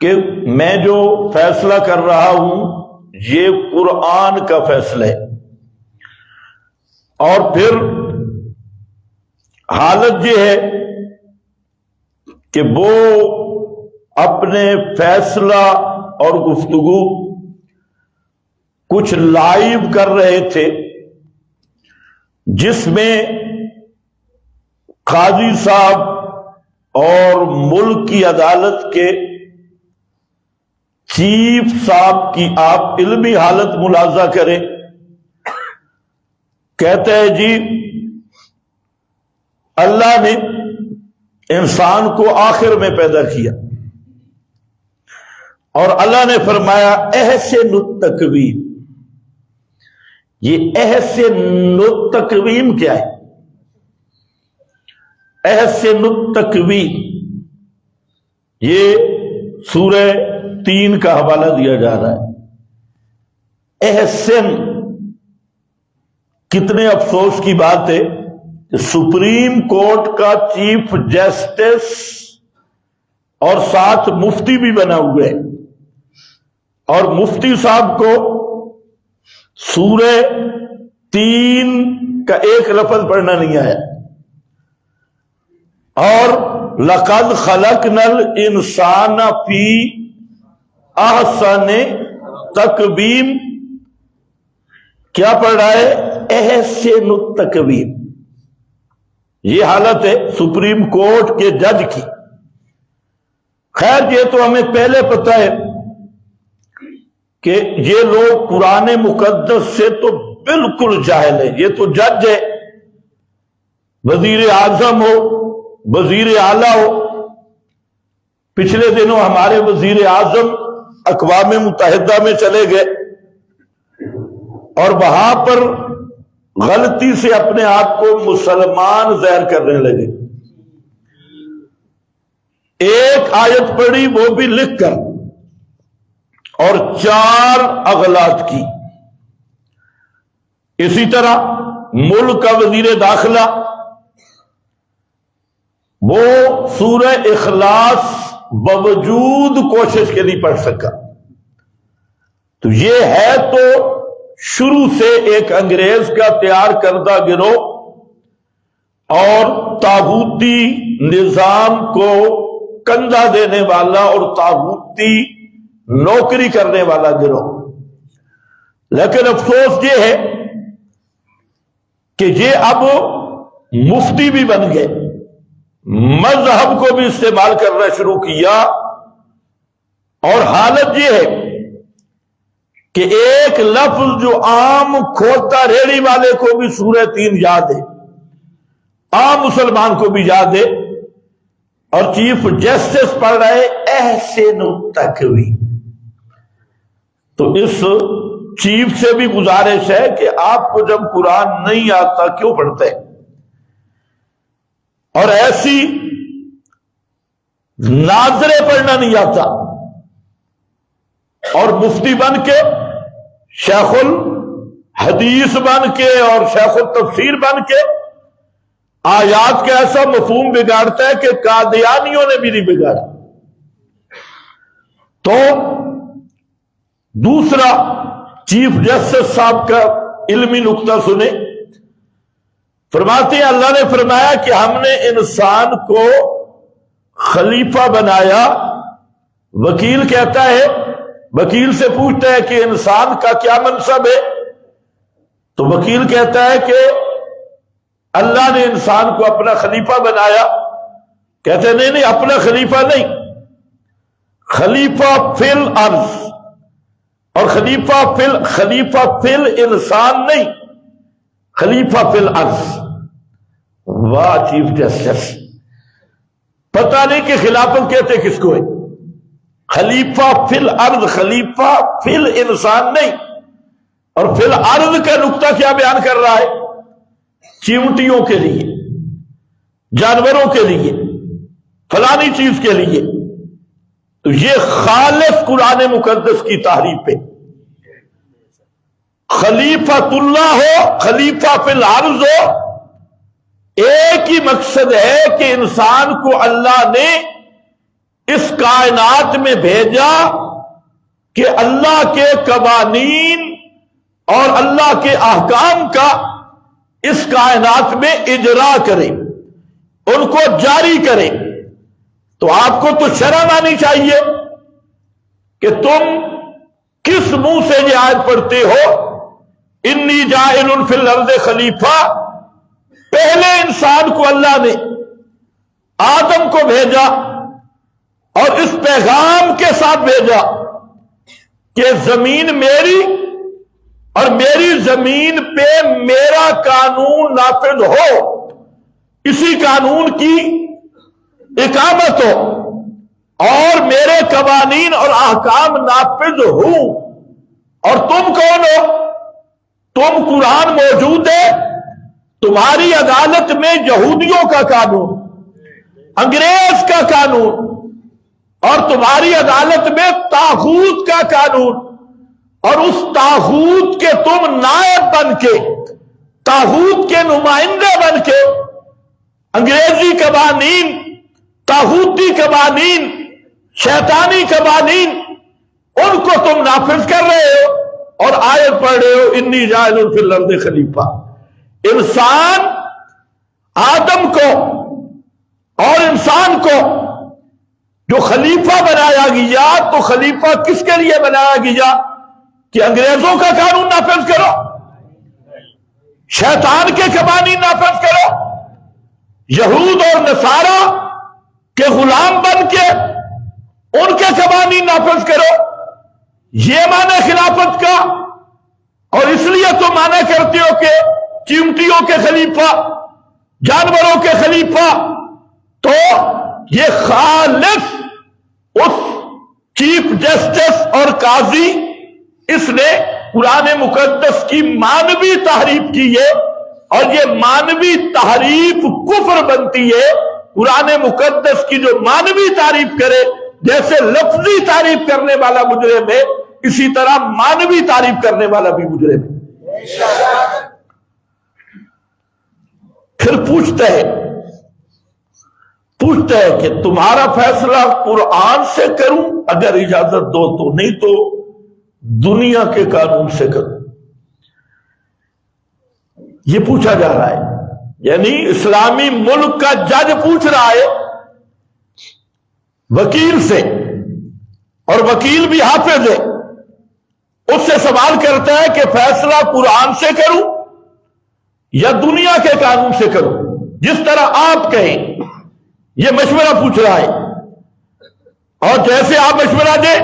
کہ میں جو فیصلہ کر رہا ہوں یہ قرآن کا فیصلہ ہے، اور پھر حالت یہ ہے کہ وہ اپنے فیصلہ اور گفتگو کچھ لائیو کر رہے تھے، جس میں قاضی صاحب اور ملک کی عدالت کے چیف صاحب کی آپ علمی حالت ملاحظہ کریں۔ کہتے ہیں جی اللہ نے انسان کو آخر میں پیدا کیا، اور اللہ نے فرمایا احسن التقویم۔ یہ احسن التقویم کیا ہے؟ احسن التقویم یہ سورہ 3 کا حوالہ دیا جا رہا ہے۔ احسن، کتنے افسوس کی بات ہے کہ سپریم کورٹ کا چیف جسٹس اور ساتھ مفتی بھی بنا ہوا ہے، اور مفتی صاحب کو سورہ 3 کا ایک لفظ پڑھنا نہیں آیا، اور لَقَدْ خَلَقْنَا الْإِنسَانَ فِي أَحْسَنِ تَقْوِيمٍ کیا پڑھ رہا ہے؟ احسن التقویم۔ یہ حالت ہے سپریم کورٹ کے جج کی۔ خیر یہ تو ہمیں پہلے پتہ ہے کہ یہ لوگ قرآن مقدس سے تو بالکل جاہل ہے۔ یہ تو جج ہے، وزیر اعظم ہو، وزیر اعلیٰ ہو۔ پچھلے دنوں ہمارے وزیر اعظم اقوام متحدہ میں چلے گئے اور وہاں پر غلطی سے اپنے آپ کو مسلمان ظاہر کرنے لگے۔ ایک آیت پڑھی وہ بھی لکھ کر، اور 4 اغلاط کی۔ اسی طرح ملک کا وزیر داخلہ وہ سورہ اخلاص باوجود کوشش کے نہیں پڑھ سکا۔ تو یہ ہے تو شروع سے ایک انگریز کا تیار کردہ گروہ اور طاغوتی نظام کو کندھا دینے والا اور طاغوتی نوکری کرنے والا گروہ۔ لیکن افسوس یہ ہے کہ یہ اب مفتی بھی بن گئے، مذہب کو بھی استعمال کرنا شروع کیا، اور حالت یہ ہے کہ ایک لفظ جو عام کھوتا ریڑھی والے کو بھی سورہ 3 یاد ہے، عام مسلمان کو بھی یاد ہے، اور چیف جسٹس پڑھ رہے احسن التقویم۔ تو اس چیف سے بھی گزارش ہے کہ آپ کو جب قرآن نہیں آتا کیوں پڑھتے ہیں؟ اور ایسی ناظرے پڑھنا نہیں آتا، اور مفتی بن کے، شیخ الحدیث بن کے اور شیخ التفسیر بن کے آیات کا ایسا مفہوم بگاڑتا ہے کہ قادیانیوں نے بھی نہیں بگاڑا۔ تو دوسرا چیف جسٹس صاحب کا علمی نقطہ سنیں۔ فرماتے ہیں اللہ نے فرمایا کہ ہم نے انسان کو خلیفہ بنایا۔ وکیل کہتا ہے، وکیل سے پوچھتا ہے کہ انسان کا کیا منصب ہے، تو وکیل کہتا ہے کہ اللہ نے انسان کو اپنا خلیفہ بنایا۔ کہتے ہیں نہیں اپنا خلیفہ نہیں، خلیفہ فی الارض، اور خلیفہ فی الانسان نہیں، خلیفہ فی الارض۔ واہ چیف جسٹس، پتہ نہیں کہ خلافت کہتے کس کو ہے۔ خلیفہ فی الارض، خلیفہ فی الانسان نہیں۔ اور فی الارض کا نقطہ کیا بیان کر رہا ہے؟ چیونٹیوں کے لیے، جانوروں کے لیے، فلانی چیز کے لیے۔ تو یہ خالص قرآن مقدس کی تعریف ہے۔ خلیفۃ اللہ ہو، خلیفہ فی الارض ہو، ایک ہی مقصد ہے کہ انسان کو اللہ نے اس کائنات میں بھیجا کہ اللہ کے قوانین اور اللہ کے احکام کا اس کائنات میں اجرا کرے، ان کو جاری کرے۔ تو آپ کو تو شرم آنی چاہیے کہ تم کس منہ سے یہ آیت پڑھتے ہو، انی جاعل فی الارض خلیفہ۔ پہلے انسان کو اللہ نے آدم کو بھیجا اور اس پیغام کے ساتھ بھیجا کہ زمین میری اور میری زمین پہ میرا قانون نافذ ہو، اسی قانون کی اقامت ہو اور میرے قوانین اور احکام نافذ ہوں۔ اور تم کون ہو؟ تم قرآن موجود ہے، تمہاری عدالت میں یہودیوں کا قانون، انگریز کا قانون، اور تمہاری عدالت میں طاغوت کا قانون، اور اس طاغوت کے تم نائب بن کے، طاغوت کے نمائندے بن کے انگریزی قوانین، طاغوتی قوانین، شیطانی قوانین، ان کو تم نافذ کر رہے ہو اور آیت پڑھ رہے ہو انی جاعل فی الارض خلیفہ۔ انسان آدم کو اور انسان کو جو خلیفہ بنایا گیا، تو خلیفہ کس کے لیے بنایا گیا؟ کہ انگریزوں کا قانون نافذ کرو، شیطان کے قوانین نافذ کرو، یہود اور نصارہ کے غلام بن کے ان کے قوانین نافذ کرو۔ یہ معنی خلافت کا۔ اور اس لیے تو معنی کرتے ہو کہ چیونٹیوں کے خلیفہ، جانوروں کے خلیفہ، تو یہ خالص اس چیف جسٹس اور قاضی، اس نے قرآن مقدس کی مانوی تحریف کی ہے، اور یہ مانوی تحریف کفر بنتی ہے۔ قرآن مقدس کی جو مانوی تعریف کرے، جیسے لفظی تعریف کرنے والا مجرم ہے، اسی طرح مانوی تعریف کرنے والا بھی مجرم ہے۔ پھر پوچھتا ہے کہ تمہارا فیصلہ قرآن سے کروں اگر اجازت دو تو، نہیں تو دنیا کے قانون سے کروں۔ یہ پوچھا جا رہا ہے، یعنی اسلامی ملک کا جج پوچھ رہا ہے وکیل سے، اور وکیل بھی حافظ ہے، اس سے سوال کرتا ہے کہ فیصلہ قرآن سے کروں یا دنیا کے قانون سے کروں، جس طرح آپ کہیں۔ یہ مشورہ پوچھ رہا ہے، اور جیسے آپ مشورہ دیں،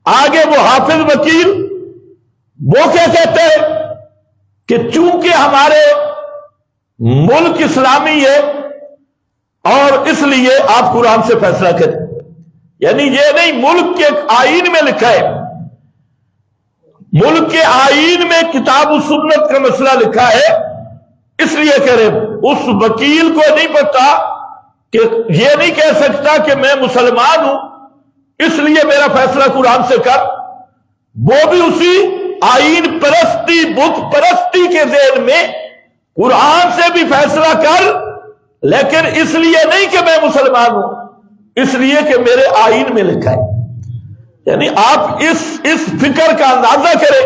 آگے وہ حافظ وکیل وہ کیا کہتے ہیں کہ چونکہ ہمارے ملک اسلامی ہے اور اس لیے آپ قرآن سے فیصلہ کریں۔ یعنی یہ نہیں ملک کے آئین میں لکھا ہے، ملک کے آئین میں کتاب و سنت کا مسئلہ لکھا ہے، اس لیے کرے۔ اس وکیل کو نہیں پتا کہ یہ نہیں کہہ سکتا کہ میں مسلمان ہوں اس لیے میرا فیصلہ قرآن سے کر۔ وہ بھی اسی آئین پرستی، بت پرستی کے ذہن میں قرآن سے بھی فیصلہ کر، لیکن اس لیے نہیں کہ میں مسلمان ہوں، اس لیے کہ میرے آئین میں لکھا ہے۔ یعنی آپ اس فکر کا اندازہ کریں۔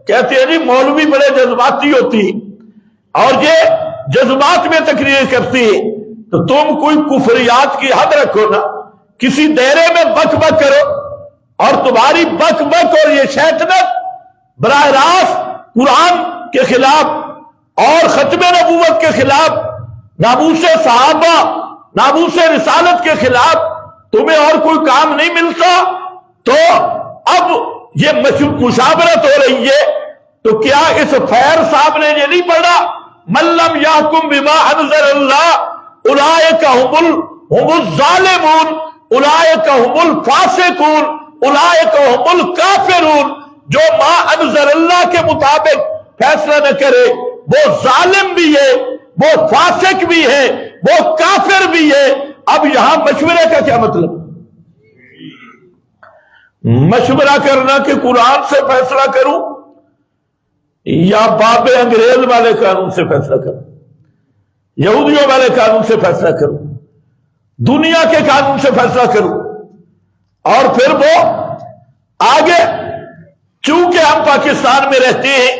کہتے ہیں جی مولوی بڑے جذباتی ہوتی اور یہ جذبات میں تقریر کرتی ہے، تو تم کوئی کفریات کی حد رکھو نا، کسی دائرے میں بک بک کرو، اور تمہاری بک بک اور یہ شیطنت براہ راست قرآن کے خلاف اور ختم نبوت کے خلاف، ناموس صحابہ، ناموس رسالت کے خلاف تمہیں اور کوئی کام نہیں ملتا، تو اب یہ مشاورت ہو رہی ہے۔ تو کیا اس فیر صاحب نے یہ نہیں پڑھا من لم یحکم بما انزل اللہ اولئک هم الظالمون اولئک هم الفاسقون اولئک هم الکافرون؟ جو ما انزل اللہ کے مطابق فیصلہ نہ کرے وہ ظالم بھی ہے، وہ فاسق بھی ہے، وہ کافر بھی ہے۔ اب یہاں مشورے کا کیا مطلب؟ مشورہ کرنا کہ قرآن سے فیصلہ کروں یا باب انگریز والے قانون سے فیصلہ کروں، یہودیوں والے قانون سے فیصلہ کروں، دنیا کے قانون سے فیصلہ کروں۔ اور پھر وہ آگے، چونکہ ہم پاکستان میں رہتے ہیں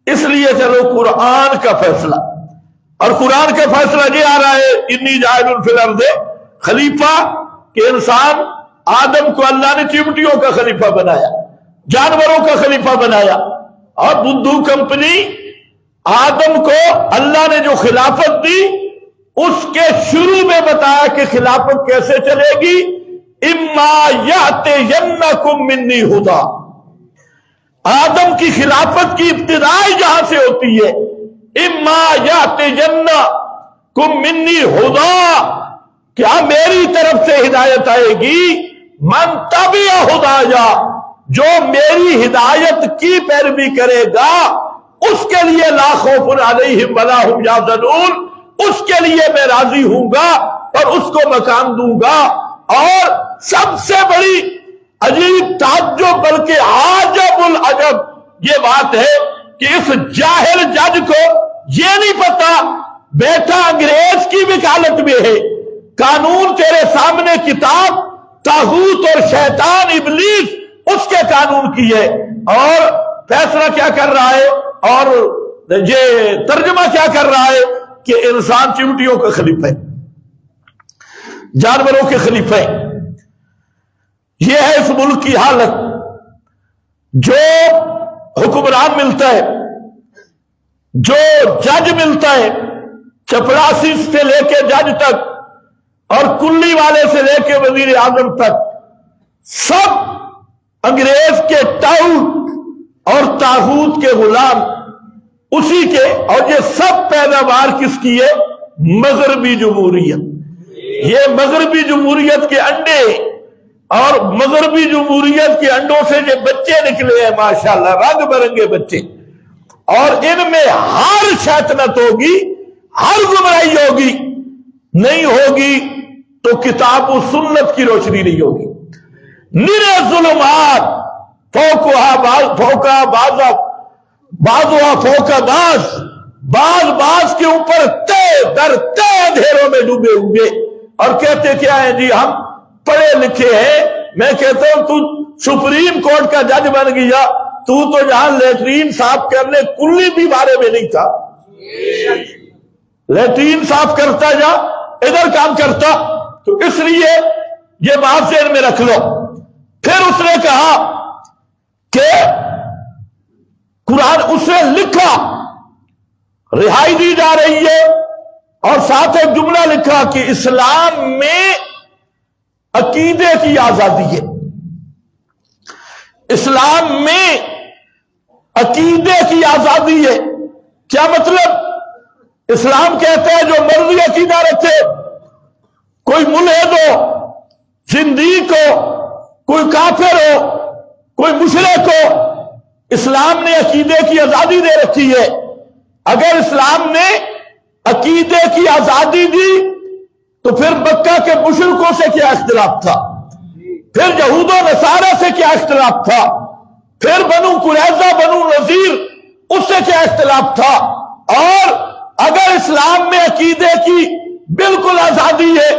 اس لیے چلو قرآن کا فیصلہ، اور قرآن کا فیصلہ یہ آ رہا ہے انی جاعل فی الارض خلیفہ، کہ انسان آدم کو اللہ نے چمٹیوں کا خلیفہ بنایا، جانوروں کا خلیفہ بنایا، اور بدھو کمپنی آدم کو اللہ نے جو خلافت دی اس کے شروع میں بتایا کہ خلافت کیسے چلے گی، اما یاتینکم منی ہدی، آدم کی خلافت کی ابتدا جہاں سے ہوتی ہے، اما یاتینکم منی ہدی، کیا میری طرف سے ہدایت آئے گی، من تبع ہدایا، جو میری ہدایت کی پیروی کرے گا اس کے لیے لا خوف علیہم ولا ہم یحزنون، اس کے لیے میں راضی ہوں گا اور اس کو مقام دوں گا۔ اور سب سے بڑی عجیب تعجب بلکہ عجب العجب یہ بات ہے کہ اس جاہل جج کو یہ نہیں پتا بیٹا انگریز کی وکالت میں ہے، قانون تیرے سامنے کتاب طاغوت اور شیطان ابلیس اس کے قانون کی ہے، اور فیصلہ کیا کر رہا ہے اور یہ ترجمہ کیا کر رہا ہے کہ انسان چمٹیوں کا خلیفہ ہے، جانوروں کے خلیفہ ہے۔ یہ ہے اس ملک کی حالت۔ جو حکمران ملتا ہے، جو جج ملتا ہے، چپراسی سے لے کے جج تک اور کلی والے سے لے کے وزیر اعظم تک، سب انگریز کے ٹاؤٹ اور طاغوت کے غلام اسی کے، اور یہ سب پیداوار کس کی ہے؟ مغربی جمہوریت۔ یہ مغربی جمہوریت کے انڈے، اور مغربی جمہوریت کے انڈوں سے جو بچے نکلے ہیں ماشاءاللہ رنگ برنگے بچے، اور ان میں ہر شیطنت ہوگی، ہر گمراہی ہوگی، نہیں ہوگی تو کتاب و سنت کی روشنی نہیں ہوگی۔ نرے ظلمات فوقا بعضها فوق بعض باز کے اوپر تے در تے اندھیروں میں ڈوبے ہوئے، اور کہتے کیا ہے جی ہم پڑھے لکھے ہیں۔ میں کہتا ہوں تو سپریم کورٹ کا جج بن گیا، تو جہاں لیٹرین صاف کرنے کلی بھی بارے میں نہیں تھا، لیٹرین صاف کرتا جا ادھر کام کرتا، تو اس لیے یہ بات ذہن میں رکھ لو۔ پھر اس نے کہا کہ قرآن اس نے لکھا رہائی دی جا رہی ہے، اور ساتھ ایک جملہ لکھا کہ اسلام میں عقیدے کی آزادی ہے، اسلام میں عقیدے کی آزادی ہے۔ کیا مطلب؟ اسلام کہتا ہے جو مرضی عقیدہ رکھے، کوئی ملحد ہو، زندیق ہو، کوئی کافر ہو، کوئی مشرک ہو، اسلام نے عقیدے کی آزادی دے رکھی ہے۔ اگر اسلام نے عقیدے کی آزادی دی تو پھر مکہ کے مشرکوں سے کیا اختلاف تھا؟ پھر یہود و نصارہ سے کیا اختلاف تھا؟ پھر بنو قریظہ بنو نذیر اس سے کیا اختلاف تھا؟ اور اگر اسلام میں عقیدے کی بالکل آزادی ہے،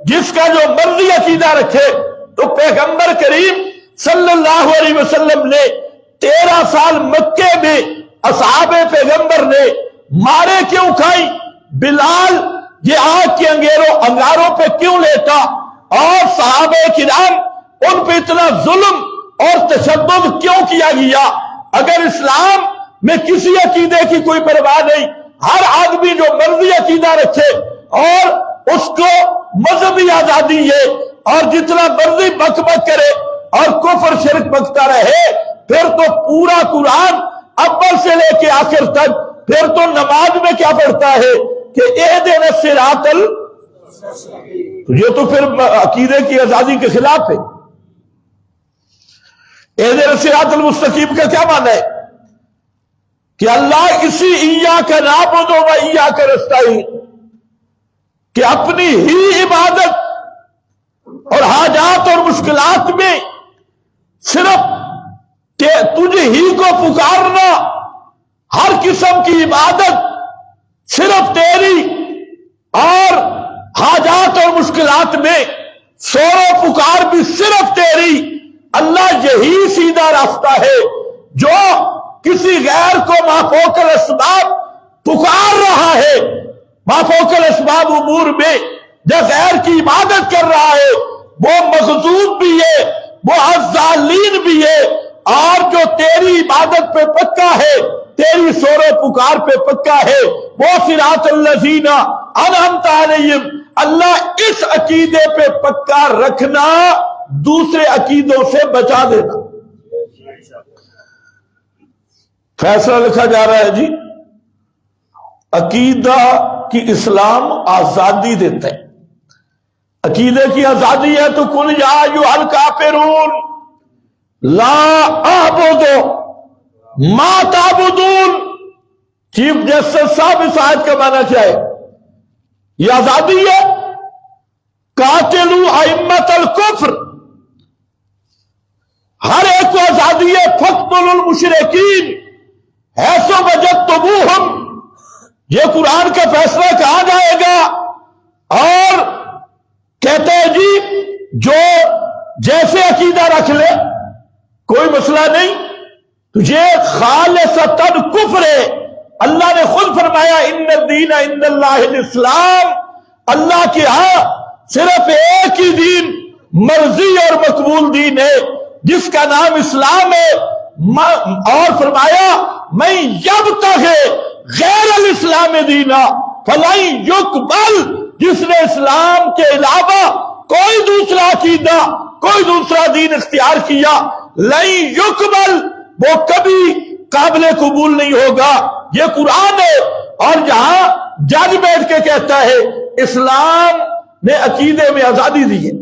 جس کا جو مرضی عقیدہ رکھے، تو پیغمبر کریم صلی اللہ علیہ وسلم نے 13 سال مکے میں اصحاب پیغمبر نے مارے کیوں کھائی؟ بلال یہ آگ کے انگاروں پہ کیوں لیٹا؟ اور صحابہ کرام ان پہ اتنا ظلم اور تشدد کیوں کیا گیا؟ اگر اسلام میں کسی عقیدے کی کوئی پرواہ نہیں، ہر آدمی جو مرضی عقیدہ رکھے اور اس کو مذہبی آزادی ہے، اور جتنا مرضی بک بک کرے اور کفر شرک بکتا رہے، پھر تو پورا قرآن اول سے لے کے آخر تک، پھر تو نماز میں کیا پڑھتا ہے کہ اہدنا الصراط یہ تو پھر عقیدے کی آزادی کے خلاف ہے۔ اہدنا الصراط المستقیم کا کیا معنی ہے؟ کہ اللہ اسی ایاک نعبد و ایاک نستعین، کہ اپنی ہی عبادت اور حاجات اور مشکلات میں صرف کہ تجھے ہی کو پکارنا، ہر قسم کی عبادت صرف تیری، اور حاجات اور مشکلات میں سورو پکار بھی صرف تیری، اللہ یہی سیدھا راستہ ہے۔ جو کسی غیر کو مافوق الاسباب پکار رہا ہے، مافوق الاسباب امور میں جو غیر کی عبادت کر رہا ہے، وہ مغضوب بھی ہے، وہ الضالین بھی ہے، اور جو تیری عبادت پہ پکا ہے، تیری سور و پکار پہ پکا ہے، وہ صراط الذین انعمت علیہم۔ اللہ اس عقیدے پہ پکا رکھنا، دوسرے عقیدوں سے بچا دینا۔ فیصلہ لکھا جا رہا ہے جی، عقیدہ کی اسلام آزادی دیتا ہے، عقیدے کی آزادی ہے۔ تو قل یا ایھا الکافرون لا اعبد ما تعبدون، چیف جسٹس صاحب اس آیت کا معنی کیا ہے؟ یہ آزادی ہے۔ قاتلوا ائمۃ الکفر، ہر ایک کو آزادی ہے۔ فاقتلوا المشرکین حیث وجدتموہم، یہ قرآن کا فیصلہ کہا جائے گا، اور کہتے ہیں جی جو جیسے عقیدہ رکھ لے کوئی مسئلہ نہیں، تجھے خالصتاً کفر ہے۔ اللہ نے خود فرمایا ان الدین عند اللہ الاسلام، اللہ کے ہاں صرف ایک ہی دین مرضی اور مقبول دین ہے جس کا نام اسلام ہے۔ اور فرمایا میں یبتغی غیر الاسلام دینا فلن یقبل، جس نے اسلام کے علاوہ کوئی دوسرا عقیدہ، کوئی دوسرا دین اختیار کیا، لن یقبل، وہ کبھی قابل قبول نہیں ہوگا۔ یہ قرآن ہے، اور جہاں جج بیٹھ کے کہتا ہے اسلام نے عقیدے میں آزادی دی ہے۔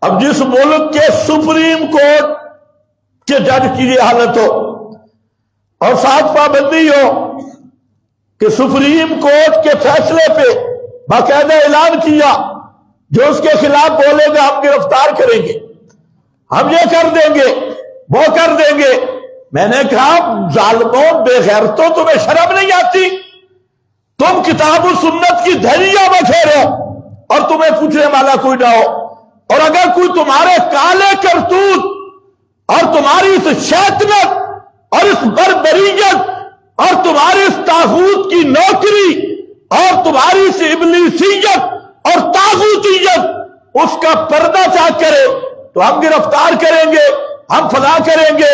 اب جس ملک کے سپریم کورٹ کے جج کی یہ حالت ہو، اور ساتھ پابندی ہو کہ سپریم کورٹ کے فیصلے پہ باقاعدہ اعلان کیا جو اس کے خلاف بولے گا ہم گرفتار کریں گے، ہم یہ کر دیں گے، وہ کر دیں گے۔ میں نے کہا ظالموں، بے غیرتوں، تمہیں شرم نہیں آتی؟ تم کتاب و سنت کی دھیریاں بکھیرو اور تمہیں پوچھنے والا کوئی نہ ہو، اور اگر کوئی تمہارے کالے کرتوت اور تمہاری اس شیطنت اور اس بربریت اور تمہاری اس طاغوت کی نوکری اور تمہاری اس ابلیسیت اور طاغوتیت اس کا پردہ چاک کرے تو ہم گرفتار کریں گے، ہم فلاں کریں گے۔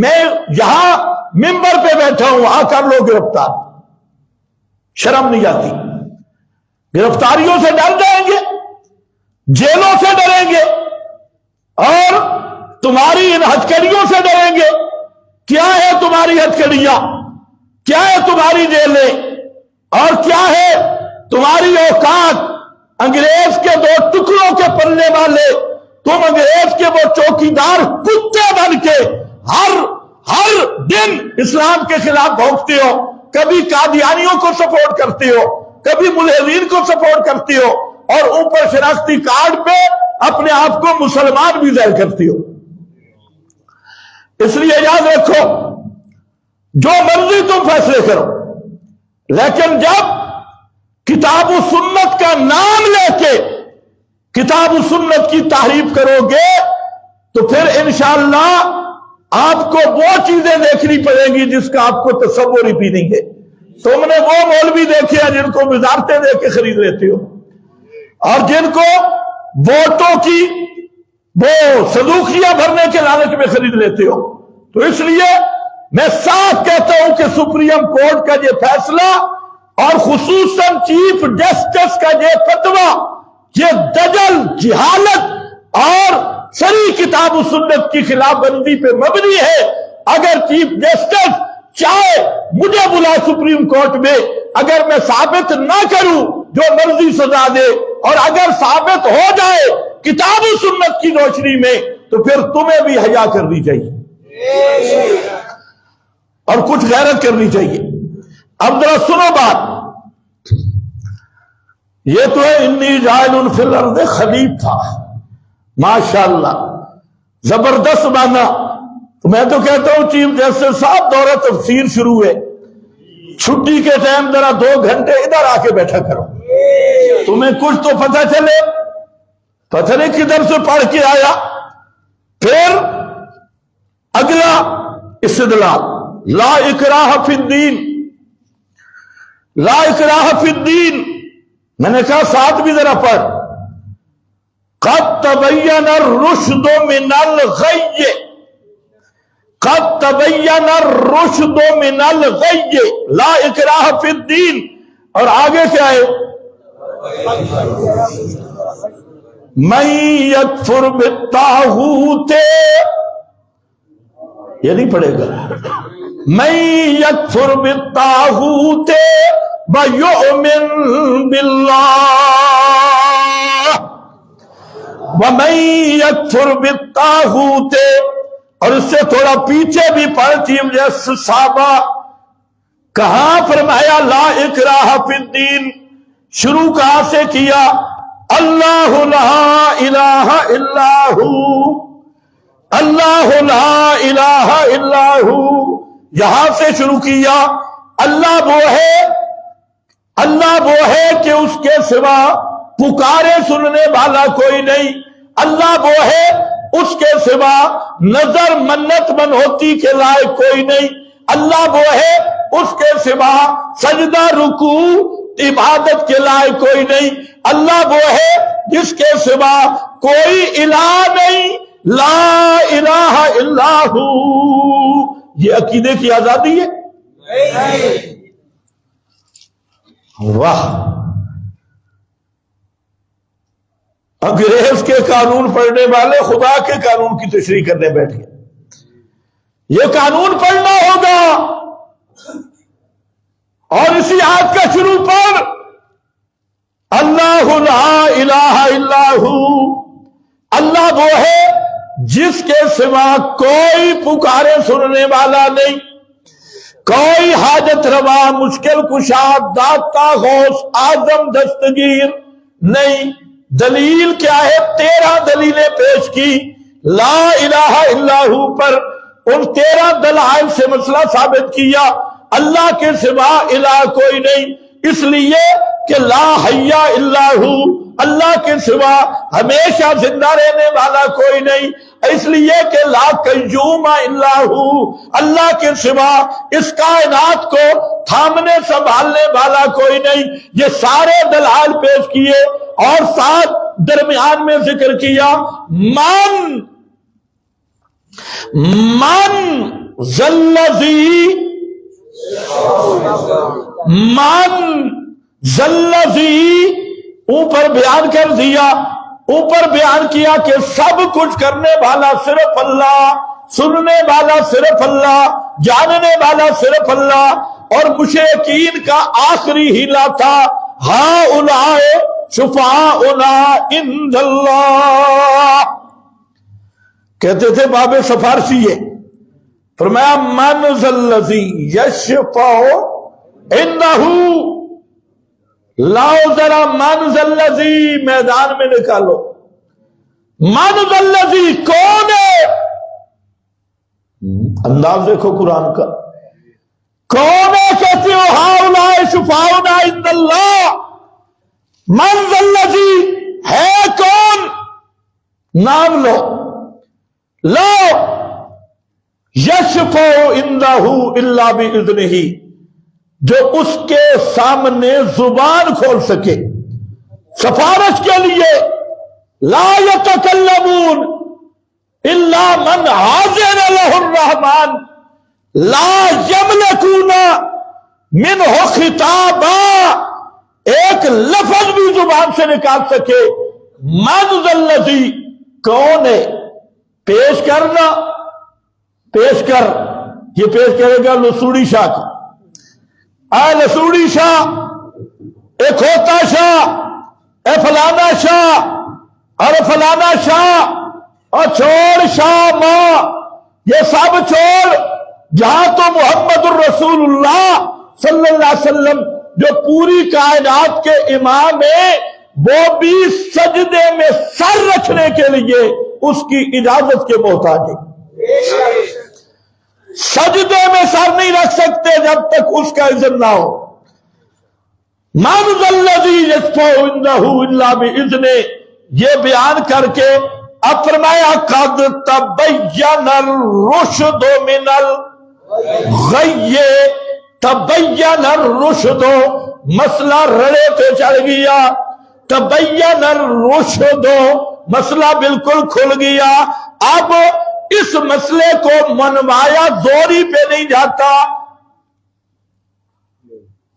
میں یہاں ممبر پہ بیٹھا ہوں، آ کر لو گرفتار، شرم نہیں آتی؟ گرفتاریوں سے ڈر جائیں گے، جیلوں سے ڈریں گے، اور تمہاری ان ہتھکڑیوں سے ڈریں گے۔ کیا ہے تمہاری ہتھکڑیاں؟ کیا ہے تمہاری جیلیں؟ اور کیا ہے تمہاری اوقات؟ انگریز کے دو ٹکڑوں کے پلنے والے تم، انگریز کے وہ چوکیدار کتے بن کے ہر دن اسلام کے خلاف بھونکتے ہو، کبھی قادیانیوں کو سپورٹ کرتے ہو، کبھی ملحدین کو سپورٹ کرتے ہو، اور اوپر شناختی کارڈ پہ اپنے آپ کو مسلمان بھی ظاہر کرتے ہو۔ اس لیے یاد رکھو، جو مرضی تم فیصلے کرو، لیکن جب کتاب و سنت کا نام لے کے کتاب و سنت کی تحریف کرو گے تو پھر انشاءاللہ آپ کو وہ چیزیں دیکھنی پڑیں گی جس کا آپ کو تصور ہی نہیں ہے۔ تم نے وہ مولوی دیکھے ہیں جن کو وزارتیں دے کے خرید لیتے ہو، اور جن کو ووٹوں کی وہ صندوقیاں بھرنے کے لالچ میں خرید لیتے ہو۔ تو اس لیے میں صاف کہتا ہوں کہ سپریم کورٹ کا یہ فیصلہ، اور خصوصاً چیف جسٹس کا یہ فتویٰ، یہ دجل، جہالت اور سری کتاب و سنت کی خلاف ورزی پہ مبنی ہے۔ اگر چیف جسٹس چاہے مجھے بلا سپریم کورٹ میں، اگر میں ثابت نہ کروں جو مرضی سزا دے، اور اگر ثابت ہو جائے کتاب و سنت کی روشنی میں، تو پھر تمہیں بھی حیا کرنی چاہیے اور کچھ غیرت کرنی چاہیے۔ اب ذرا سنو بات، یہ تو ہے انی جاعل فی الارض خلیفہ، ماشاءاللہ زبردست مانا۔ تو میں تو کہتا ہوں چیف جسٹس صاحب، دورہ تفسیر شروع ہے، چھٹی کے ٹائم ذرا 2 گھنٹے ادھر آ کے بیٹھا کرو، تمہیں کچھ تو پتہ چلے، پتہ نہیں کدھر سے پڑھ کے آیا۔ پھر اگلا استدلال، لا اکراہ فی الدین، لا اکراہ فی الدین، میں نے کہا ساتھ بھی ذرا پڑھ، قد تبین الرشد من الغی، قد تبین الرشد من الغی، لا اکراہ فی الدین، اور آگے کیا ہے؟ من یکفر بالطاغوت، یہ نہیں پڑھے گا، من یکفر بالطاغوت ویؤمن باللہ، ومن یکفر بالطاغوت، اور اس سے تھوڑا پیچھے بھی پڑھتی صحابہ، کہاں فرمایا لا اکراہ فی الدین، شروع کہاں سے کیا؟ اللہ لا الہ الا ہو، اللہ لا الہ الا ہو، یہاں سے شروع کیا۔ اللہ وہ ہے، اللہ وہ ہے کہ اس کے سوا پکارے سننے والا کوئی نہیں، اللہ وہ ہے اس کے سوا نظر منت منہوتی کے لائق کوئی نہیں، اللہ وہ ہے اس کے سوا سجدہ رکوع عبادت کے لائق کوئی نہیں، اللہ وہ ہے جس کے سوا کوئی الہ نہیں، لا الہ الا ہو۔ یہ عقیدے کی آزادی ہے؟ واہ، انگریز کے قانون پڑھنے والے خدا کے قانون کی تشریح کرنے بیٹھ گئے۔ یہ قانون پڑھنا ہوگا، اور اسی آیت کا شروع پر اللہ لا الہ الا ہو، اللہ وہ ہے جس کے سوا کوئی پکارے سننے والا نہیں، کوئی حاجت روا مشکل کشا داتا غوث اعظم دستگیر نہیں۔ دلیل کیا ہے؟ 13 دلیلیں پیش کی لا الہ الا ہو پر، ان 13 دلائل سے مسئلہ ثابت کیا اللہ کے سوا الہ کوئی نہیں، اس لیے کہ لا حی الا ہو، اللہ کے سوا ہمیشہ زندہ رہنے والا کوئی نہیں، اس لیے کہ لا قیوم الا ہو، اللہ کے سوا اس کائنات کو تھامنے سنبھالنے والا کوئی نہیں۔ یہ سارے دلائل پیش کیے، اور ساتھ درمیان میں ذکر کیا من ذلذی، من ذلذی اوپر بیان کر دیا، اوپر بیان کیا کہ سب کچھ کرنے والا صرف اللہ، سننے والا صرف اللہ، جاننے والا صرف اللہ، اور مشرکین کا آخری ہیلا تھا ہؤلاء شفاعنا عند اللہ، کہتے تھے باب سفارشی ہے، فرمایا من ذلذی یشفع عنہ، لاؤ ذرا من ذلذی میدان میں نکالو، من ذلذی کون ہے؟ انداز دیکھو قرآن کا، کون ہے؟ کہتے ہو ہؤلاء شفاعنا عند اللہ، من ذلذی ہے کون؟ نام لو، لو یشفع عنہ الا باذنہ، جو اس کے سامنے زبان کھول سکے سفارش کے لیے، لا یتکلمون الا من اذن له الرحمن لا یملکون منہ خطابا، ایک لفظ بھی زبان سے نکال سکے۔ من ذلذی کون ہے؟ پیش کرنا، پیش کر، یہ پیش کرے گا لسوڑی شاہ کا، اے لسوڑی شاہ، اے کھوتا شاہ، اے فلانا شاہ، اور فلانا شاہ، اور چھوڑ شاہ ماں، یہ سب چھوڑ، جہاں تو محمد الرسول اللہ صلی اللہ علیہ وسلم جو پوری کائنات کے امام ہیں، وہ بھی سجدے میں سر رکھنے کے لیے اس کی اجازت کے محتاج ہے۔ سجدے میں سر نہیں رکھ سکتے جب تک اس کا اذن نہ ہو۔ من ذا الذی یشفع عندہ الا بإذنہ، یہ بیان کر کے اب فرمایا قد تبین الرشد من الغی، تبین الرشد، مسئلہ رڑے پہ چڑھ گیا، تبین الرشد، مسئلہ بالکل کھل گیا۔ اب اس مسئلے کو منوایا زوری پہ نہیں جاتا۔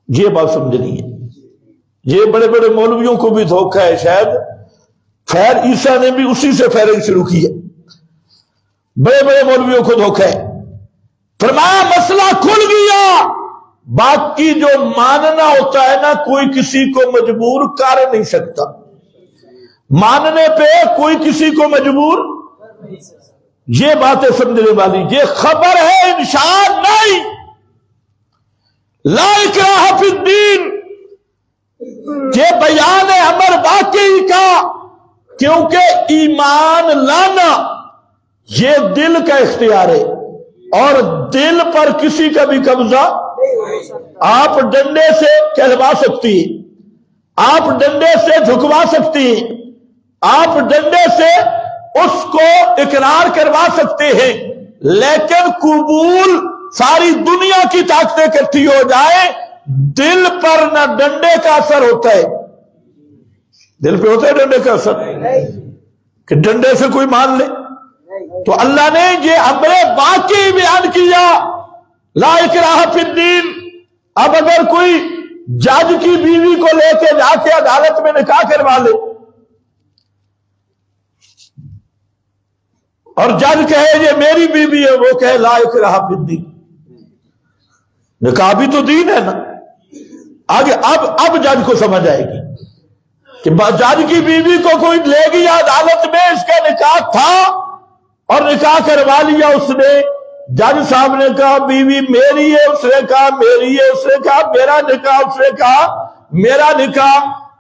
یہ بات سمجھنی ہے، یہ بڑے بڑے مولویوں کو بھی دھوکہ ہے شاید، خیر عیسیٰ نے بھی اسی سے فیرنگ شروع کی ہے، بڑے بڑے مولویوں کو دھوکہ ہے۔ فرمایا مسئلہ کھل گیا، باقی جو ماننا ہوتا ہے نا کوئی کسی کو مجبور کر نہیں سکتا، ماننے پہ کوئی کسی کو مجبور، یہ باتیں سمجھنے والی، یہ خبر ہے انشاء نہیں، لا اکراہ فی الدین، یہ بیان ہے امر واقعی کا، کیونکہ ایمان لانا یہ دل کا اختیار ہے، اور دل پر کسی کا بھی قبضہ، آپ ڈنڈے سے کہلوا سکتی ہیں، آپ ڈنڈے سے جھکوا سکتی ہیں، آپ ڈنڈے سے اس کو اقرار کروا سکتے ہیں، لیکن قبول ساری دنیا کی طاقتیں اکٹھی ہو جائے، دل پر نہ ڈنڈے کا اثر ہوتا ہے۔ دل پہ ہوتا ہے ڈنڈے کا اثر کہ ڈنڈے سے کوئی مان لے؟ تو اللہ نے یہ امر واقعی بیان کیا، لا اکراہ فی الدین۔ اب اگر کوئی جج کی بیوی کو لے کے جا کے عدالت میں نکاح کروا لے اور جج کہے یہ میری بیوی ہے، وہ کہے لا اکراہ فی الدین، نکاح بھی تو دین ہے نا۔ آگے اب جج کو سمجھ آئے گی کہ جج کی بیوی کو کوئی لے گیا عدالت میں، اس کا نکاح تھا اور نکاح کروا لیا اس نے، جج صاحب نے کہا بیوی میری ہے، اس نے کہا میری ہے، اس نے کہا میرا نکاح، اس نے کہا میرا نکاح،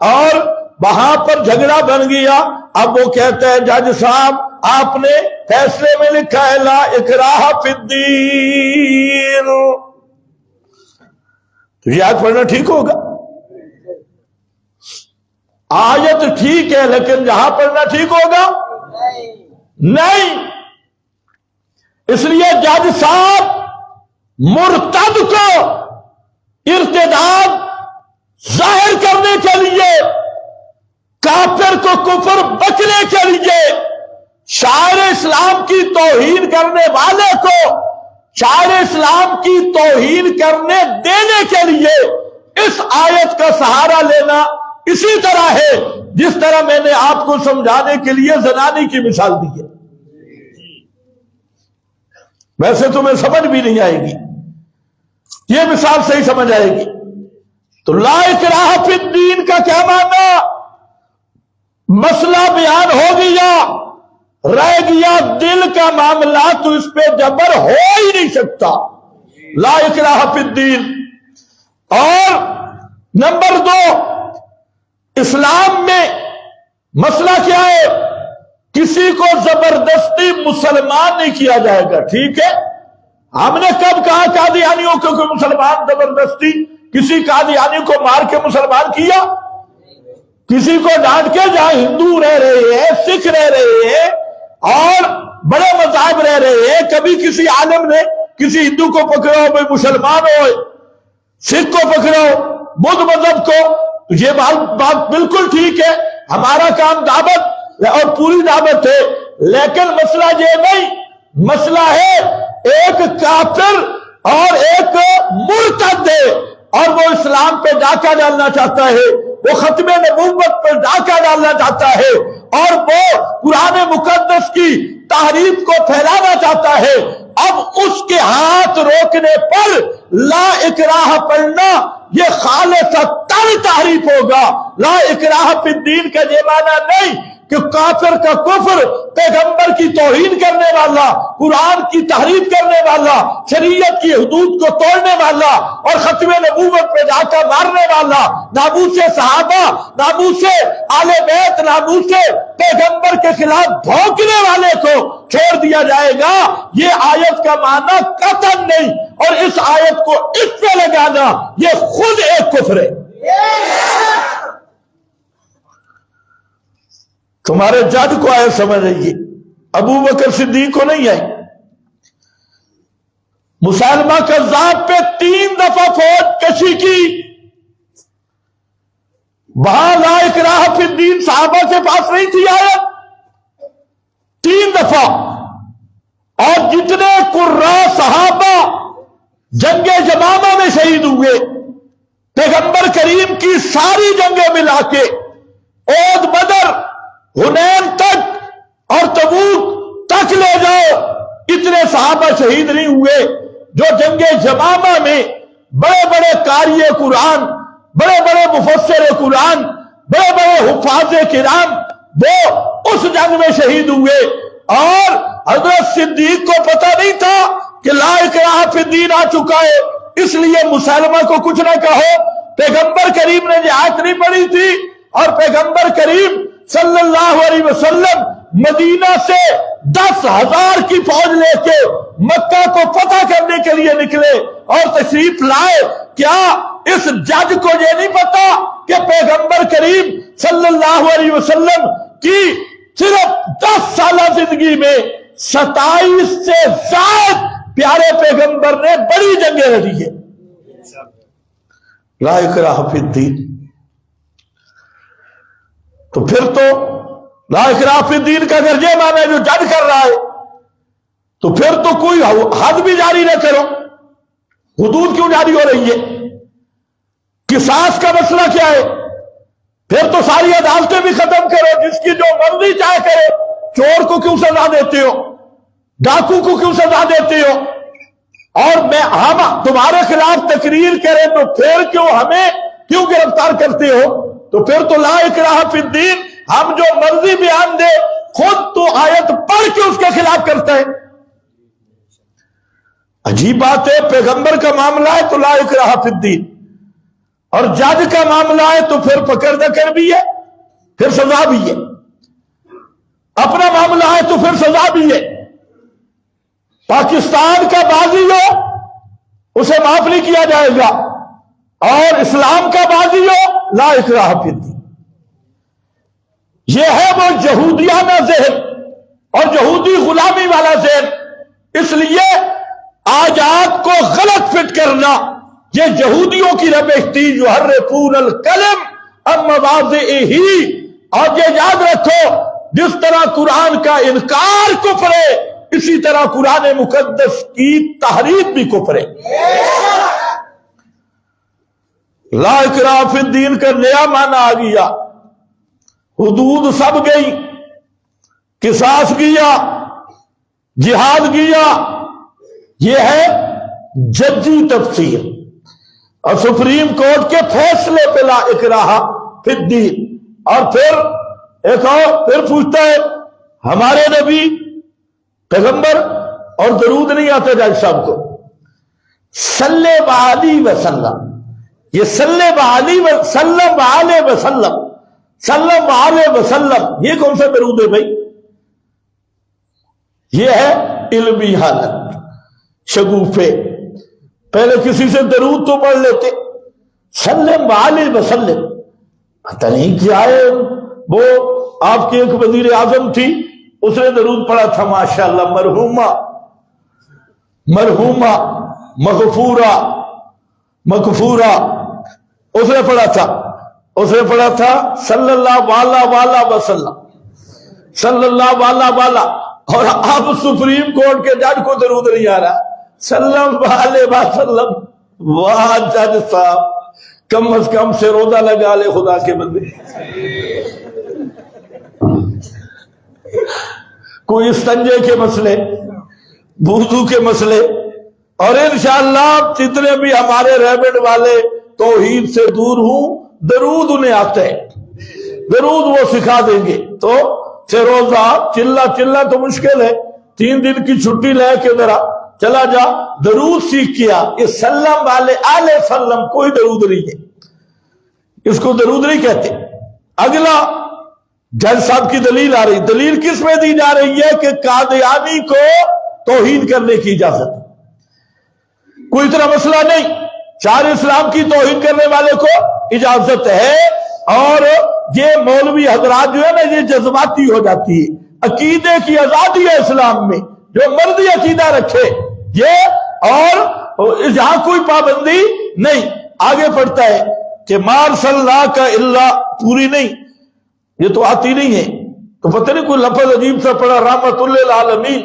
اور وہاں پر جھگڑا بن گیا۔ اب وہ کہتا ہے جج صاحب آپ نے فیصلے میں لکھا ہے لا اکراہ فی الدین، تو یہ آیت پڑھنا ٹھیک ہوگا؟ آیت ٹھیک ہے لیکن جہاں پڑھنا ٹھیک ہوگا نہیں۔ اس لیے جج صاحب مرتد کو ارتداد ظاہر کرنے کے لیے، کافر کو کفر بچنے کے لیے، شاعر اسلام کی توہین کرنے والے کو شاعر اسلام کی توہین کرنے دینے کے لیے اس آیت کا سہارا لینا اسی طرح ہے جس طرح میں نے آپ کو سمجھانے کے لیے زنانی کی مثال دی ہے۔ ویسے تمہیں سمجھ بھی نہیں آئے گی، یہ مثال صحیح سمجھ آئے گی۔ تو لا اکراہ فی الدین کا کیا معنی؟ مسئلہ بیان ہو گیا، رہ گیا دل کا معاملہ، تو اس پہ جبر ہو ہی نہیں سکتا، لا اکراہ فی الدین۔ اور نمبر 2، اسلام میں مسئلہ کیا ہے؟ کسی کو زبردستی مسلمان نہیں کیا جائے گا، ٹھیک ہے؟ ہم نے کب کہا قادیانیوں کو کوئی مسلمان زبردستی کسی قادیانی کو مار کے مسلمان کیا؟ کسی کو ڈانٹ کے، جہاں ہندو رہ رہے ہیں، سکھ رہ رہے ہیں اور بڑے مذاہب رہ رہے ہیں، کبھی کسی عالم نے کسی ہندو کو پکڑو بھائی مسلمان ہو، سکھ کو پکڑو، بدھ مذہب کو، یہ بات بالکل ٹھیک ہے، ہمارا کام دعوت اور پوری دعوت ہے، لیکن مسئلہ یہ نہیں، مسئلہ ہے ایک کافر اور ایک مرتد ہے، اور وہ اسلام پہ ڈاکہ ڈالنا چاہتا ہے، وہ ختم نبوت پر ڈاکہ ڈالنا چاہتا ہے، اور وہ قرآن مقدس کی تحریف کو پھیلانا چاہتا ہے۔ اب اس کے ہاتھ روکنے پر لا اکراہ پڑھنا یہ خالصتاً تحریف ہوگا۔ لا اکراہ فی الدین کا یہ معنی نہیں کہ کافر کا کفر، پیغمبر کی توہین کرنے والا، قرآن کی تحریف کرنے والا، شریعت کی حدود کو توڑنے والا اور ختم نبوت پہ ڈاکہ مارنے والا، ناموس صحابہ، ناموس آل بیت، ناموس پیغمبر کے خلاف بھونکنے والے کو چھوڑ دیا جائے گا، یہ آیت کا معنی قطعاً نہیں، اور اس آیت کو اس پہ لگانا یہ خود ایک کفر ہے۔ تمہارے جج کو آئے سمجھ رہیے، ابو بکر صدیق کو نہیں آئے۔ مسلمہ کذاب پہ 3 دفعہ فوج کشی کی، وہاں لا اکراہ فی الدین صحابہ کے پاس نہیں تھی آیت، 3 دفعہ۔ اور جتنے قراء صحابہ جنگ یمامہ میں شہید ہوئے، پیغمبر کریم کی ساری جنگیں ملا کے احد، بدر، حنین تک اور تبوک تک لے جاؤ، اتنے صحابہ شہید نہیں ہوئے جو جنگ یمامہ میں بڑے بڑے قاری قرآن، بڑے بڑے مفسر قرآن، بڑے بڑے حفاظ کرام وہ اس جنگ میں شہید ہوئے۔ اور حضرت صدیق کو پتہ نہیں تھا کہ لا اکراہ فی الدین آ چکا ہے، اس لیے مسلمہ کو کچھ نہ کہو۔ پیغمبر کریم نے یہ آیت نہیں پڑھی تھی، اور پیغمبر کریم صلی اللہ علیہ وسلم مدینہ سے 10,000 کی فوج لے کے مکہ کو فتح کرنے کے لیے نکلے اور تشریف لائے۔ کیا اس جج کو یہ نہیں پتا کہ پیغمبر کریم صلی اللہ علیہ وسلم کی صرف 10 سالہ زندگی میں 27 سے زائد پیارے پیغمبر نے بڑی جنگیں لڑی ہے؟ لا اکراہ فی الدین۔ تو پھر تو لا اکراہ فی الدین کا اگر یہ معنی ہے جو جج کر رہا ہے، تو پھر تو کوئی حد بھی جاری نہ کرو، حدود کیوں جاری ہو رہی ہے؟ قصاص کا مسئلہ کیا ہے؟ پھر تو ساری عدالتیں بھی ختم کرو، جس کی جو مرضی چاہے کرے۔ چور کو کیوں سزا دیتے ہو؟ ڈاکو کو کیوں سزا دیتے ہو؟ اور ہم تمہارے خلاف تقریر کریں تو پھر کیوں گرفتار کرتے ہو؟ تو پھر تو لا اکراہ فی الدین، ہم جو مرضی بیان دے، خود تو آیت پڑھ کے اس کے خلاف کرتا ہے۔ عجیب بات ہے، پیغمبر کا معاملہ ہے تو لا اکراہ فی الدین، اور جج کا معاملہ ہے تو پھر پکڑ دکڑ بھی ہے، پھر سزا بھی ہے۔ اپنا معاملہ ہے تو پھر سزا بھی ہے۔ پاکستان کا باغی ہو اسے معاف نہیں کیا جائے گا، اور اسلام کا باغی ہو لا اکراہ فی الدین۔ یہ ہے وہ یہودیانہ ذہن اور یہودی غلامی والا ذہن۔ اس لیے آج آپ کو غلط فٹ کرنا یہ یہودیوں کی ربش تھی، یحرفون الکلم عن مواضعہ۔ اور یہ یاد رکھو، جس طرح قرآن کا انکار کفر ہے، اسی طرح قرآن مقدس کی تحریف بھی کفر ہے۔ لا اکراہ فی الدین کا نیا معنی آ گیا، حدود سب گئی، قصاص گیا، جہاد گیا۔ یہ ہے ججی تفسیر، اور سپریم کورٹ کے فیصلے پہ لا اکراہ فی الدین۔ اور پھر ایک اور پھر پوچھتا ہے ہمارے نبی پیغمبر اور درود نہیں آتا جج صاحب کو، صلی علیہ وسلم، یہ صلی علیہ وسلم، علیہ وسلم، صلی علیہ وسلم، یہ کون سا درود ہے بھائی؟ یہ ہے علمی حالت، شگوفے۔ پہلے کسی سے درود تو پڑھ لیتے، صلی علیہ وسلم، پتہ نہیں کیا ہے۔ وہ آپ کی ایک وزیر اعظم تھی، اس نے درود پڑھا تھا، ماشاءاللہ، مرحومہ مرحومہ مغفورہ مغفورہ، اس نے پڑھا تھا صلی اللہ علیہ وسلم، صلی اللہ علیہ۔ اور اب سپریم کورٹ کے جج کو درود نہیں آ رہا، صلی اللہ علیہ وسلم۔ واہ جج صاحب، کم از کم سے روزہ لگا لے خدا کے بندے، کوئی استنجے کے مسئلے، وضو کے مسئلے۔ اور انشاءاللہ جتنے بھی ہمارے ریبٹ والے توحید سے دور ہوں، درود انہیں آتے ہیں، درود وہ سکھا دیں گے۔ تو روزہ چلا تو مشکل ہے، 3 دن کی چھٹی لے کے ذرا چلا جا، درود سیکھ کیا۔ یہ سلم علیہ وسلم کوئی درود نہیں ہے، اس کو درود نہیں کہتے۔ اگلا جج صاحب کی دلیل آ رہی، دلیل کس میں دی جا رہی ہے کہ قادیانی کو توہین کرنے کی اجازت، کوئی اتنا مسئلہ نہیں۔ شاہ اسلام کی توہین کرنے والے کو اجازت ہے. اور یہ مولوی حضرات جو ہے نا یہ جذباتی ہو جاتی ہے. عقیدے کی آزادی ہے اسلام میں, جو مرضی عقیدہ رکھے یہ, اور یہاں کوئی پابندی نہیں. آگے پڑھتا ہے کہ مار صلی اللہ کا اللہ پوری نہیں, یہ تو آتی نہیں ہے, تو پتہ نہیں کوئی لفظ عجیب سا پڑا رحمت للعالمین,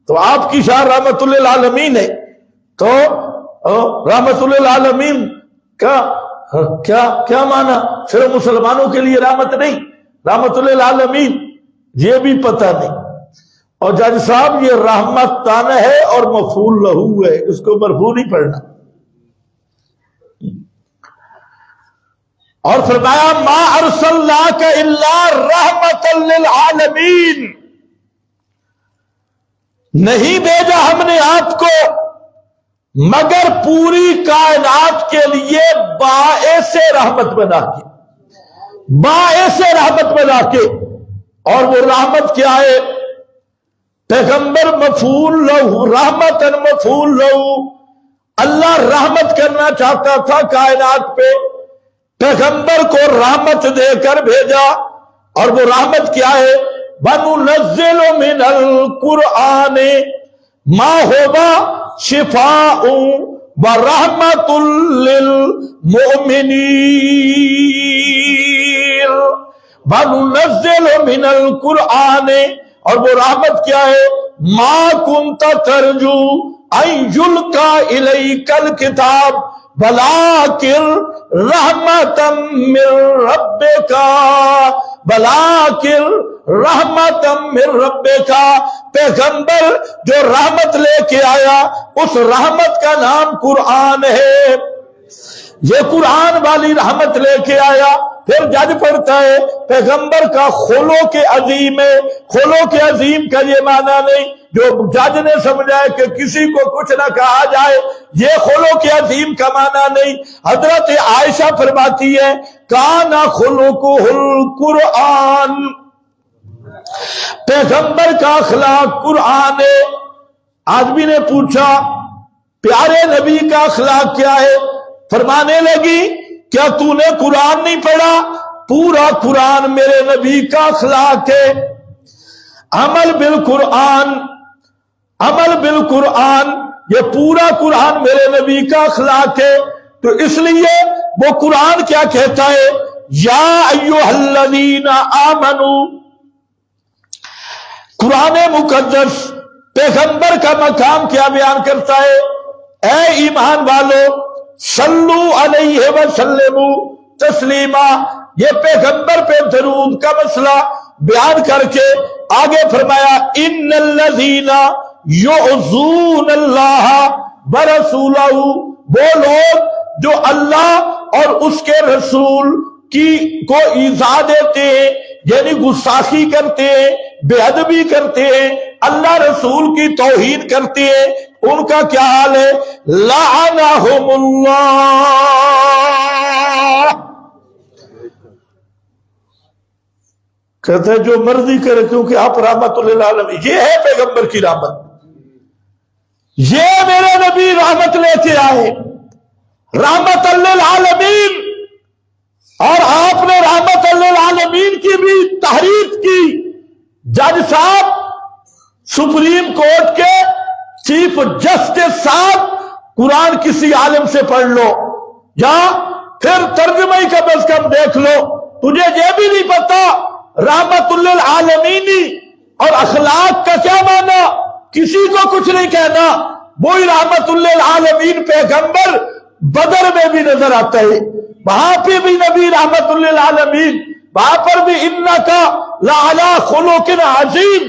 تو آپ کی شاہ رحمت للعالمین ہے, تو رحمت للعالمین کا کیا معنی؟ صرف مسلمانوں کے لیے رحمت نہیں, رحمت للعالمین یہ بھی پتہ نہیں. اور جج صاحب یہ رحمت تان ہے اور مفعول لہو ہے, اس کو مرفوع نہیں پڑھنا. اور فرمایا ما ارسلناک الا رحمت للعالمین, نہیں بھیجا ہم نے آپ کو مگر پوری کائنات کے لیے باعث رحمت بنا کے, باعث رحمت بنا کے. اور وہ رحمت کیا ہے؟ پیغمبر مفعول لہو, رحمتن مفعول لہو. اللہ رحمت کرنا چاہتا تھا کائنات پہ, پیغمبر کو رحمت دے کر بھیجا. اور وہ رحمت کیا ہے؟ وَنُنَزِّلُ مِنَ الْقُرْآنِ مَا هُوَ شِفَاءٌ وَرَحْمَةٌ لِّلْمُؤْمِنِينَ. وَنُنَزِّلُ مِنَ الْقُرْآنِ, اور وہ رحمت کیا ہے؟ مَا كُنْتَ تَرْجُو أَن يُلْقَى إِلَيْكَ الْكِتَابُ وَلَٰكِن رَحْمَةً مِّن رَّبِّكَ, وَلَٰكِن رحمت من ربک. پیغمبر جو رحمت لے کے آیا اس رحمت کا نام قرآن ہے. یہ قرآن والی رحمت لے کے آیا. پھر جج پڑھتا ہے پیغمبر کا خلوق عظیم ہے. خلوق عظیم کا یہ معنی نہیں جو جج نے سمجھا ہے کہ کسی کو کچھ نہ کہا جائے, یہ خلوق عظیم کا معنی نہیں. حضرت عائشہ فرماتی ہے کان خلقہ القرآن, پیغمبر کا اخلاق قرآن ہے. آدمی نے پوچھا پیارے نبی کا اخلاق کیا ہے؟ فرمانے لگی کیا تو نے قرآن نہیں پڑھا؟ پورا قرآن میرے نبی کا اخلاق ہے. عمل بالقرآن, عمل بالقرآن, یہ پورا قرآن میرے نبی کا اخلاق ہے. تو اس لیے وہ قرآن کیا کہتا ہے؟ یا ایھا الذین آمنوا. قرآن مقدس پیغمبر کا مقام کیا بیان کرتا ہے؟ اے ایمان والو صلو علیہ وسلموا تسلیما. یہ پیغمبر پہ درود کا مسئلہ بیان کر کے آگے فرمایا ان الذین یعظون اللہ ورسولہ, وہ لوگ جو اللہ اور اس کے رسول کو ایذا دیتے ہیں, یعنی گستاخی کرتے ہیں, بے ادبی کرتے ہیں, اللہ رسول کی توہین کرتے ہیں, ان کا کیا حال ہے؟ لعنہم اللہ. کہتے ہیں جو مرضی کرے کیونکہ آپ رحمت للعالمین. یہ ہے پیغمبر کی رحمت, یہ میرے نبی رحمت لے کے آئے, رحمت للعالمین. اور آپ نے رحمت للعالمین کی بھی تحریف کی. جج صاحب سپریم کورٹ کے چیف جسٹس صاحب قرآن کسی عالم سے پڑھ لو یا پھر ترجمہ ہی کم از کم دیکھ لو, تجھے یہ بھی نہیں پتا رحمت للعالمین اور اخلاق کا کیا معنی. کسی کو کچھ نہیں کہنا. وہی رحمت للعالمین پیغمبر بدر میں بھی نظر آتا ہے, وہاں پہ بھی نبی رحمت للعالمین, وہاں پر بھی انکا لعلی خلق عظیم.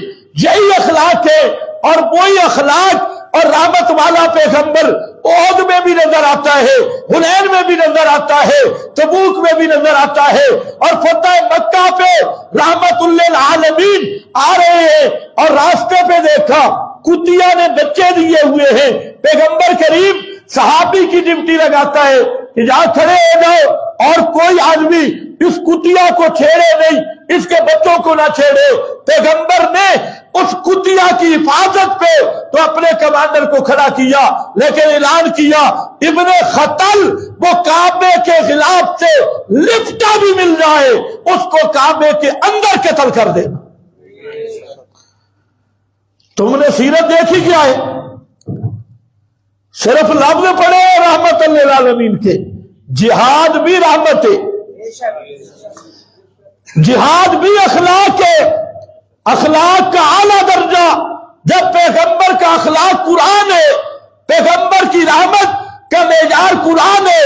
یہی اخلاق ہے اور وہی اخلاق اور رحمت والا پیغمبر احد میں بھی نظر آتا ہے, حنین میں بھی نظر آتا ہے, تبوک میں بھی نظر آتا ہے, اور فتح مکہ پہ رحمت للعالمین آ رہے ہیں. اور راستے پہ دیکھا کتیا نے بچے دیے ہوئے ہیں, پیغمبر کریم صحابی کی ڈیوٹی لگاتا ہے کہ جہاں کھڑے ہو جاؤ اور کوئی آدمی اس کتیا کو چھیڑے نہیں، اس کے بچوں کو نہ چھیڑے۔ پیغمبر نے اس کتیا کی حفاظت پہ تو اپنے کمانڈر کو کھڑا کیا، لیکن اعلان کیا ابن خطل وہ کعبے کے خلاف سے لپٹا بھی مل جائے اس کو کعبے کے اندر قتل کر دینا۔ تم نے سیرت دیکھی کیا ہے؟ صرف لفظ پڑھے رحمت للعالمین کے۔ جہاد بھی رحمت ہے، جہاد بھی اخلاق ہے، اخلاق کا اعلیٰ درجہ۔ جب پیغمبر کا اخلاق قرآن ہے، پیغمبر کی رحمت کا معیار قرآن ہے،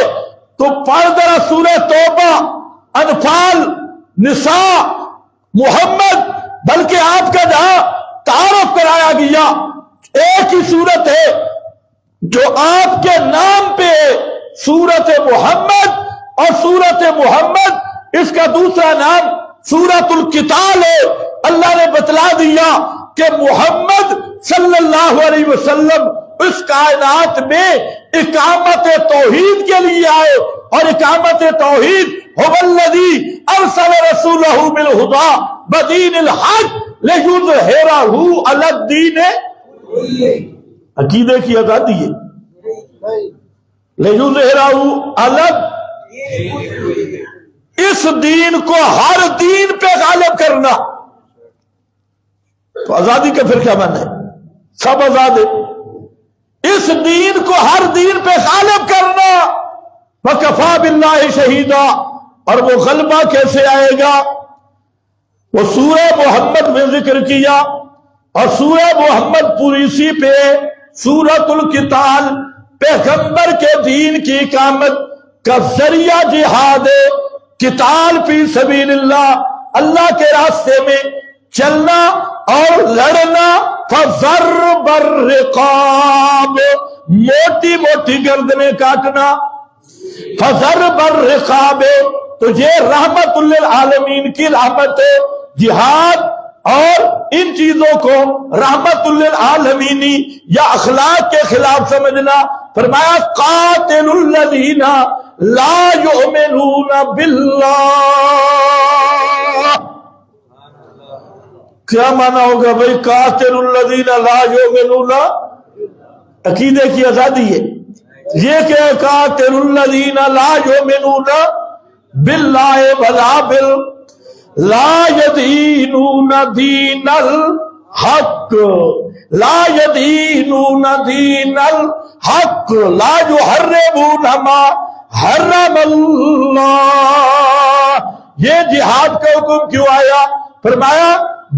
تو پڑھ ذرا سورہ توبہ، انفال، نساء، محمد، بلکہ آپ کا جہاں تعارف کرایا گیا ایک ہی صورت ہے جو آپ کے نام پہ ہے، سورت محمد، اور سورت محمد اس کا دوسرا نام سورت القتال ہے۔ اللہ نے بتلا دیا کہ محمد صلی اللہ علیہ وسلم اس کائنات میں اقامت توحید کے لیے آئے، اور اقامت توحید هو الذی ارسل رسولہ بالہدی بدین الحق لِیُظْہِرَهُ عَلَى الدِّینِ، عقیدے کی آزادی ہے، لِیُظْہِرَهُ عَلَى، اس دین کو ہر دین پہ غالب کرنا۔ تو آزادی کا پھر کیا معنی ہے؟ سب آزاد ہے، اس دین کو ہر دین پہ غالب کرنا۔ وَكَفَى بِاللَّهِ شَهِيدًا، اور وہ غلبہ کیسے آئے گا؟ وہ سورہ محمد میں ذکر کیا، اور سورہ محمد پوری سی پہ سورۃ القتال پیغمبر کے دین کی اقامت کا ذریعہ جہاد ہے۔ قتال فی سبیل اللہ، اللہ کے راستے میں چلنا اور لڑنا، فضرب الرقاب، موٹی موٹی گردنیں کاٹنا، فضرب الرقاب، تو یہ رحمت للعالمین کی رحمت ہے۔ جہاد اور ان چیزوں کو رحمت للعالمین یا اخلاق کے خلاف سمجھنا۔ فرمایا قاتل الذین لا یؤمنون باللہ، کیا معنی ہوگا بھائی قاتل الذین لا یؤمنون؟ عقیدے کی آزادی ہے یہ کہ قاتل الذین لا یؤمنون باللہ ولا لا یدینون دین الحق، لا یدینون دین الحق، لا یحرمون ما حرم اللہ۔ یہ جہاد کا حکم کیوں آیا؟ فرمایا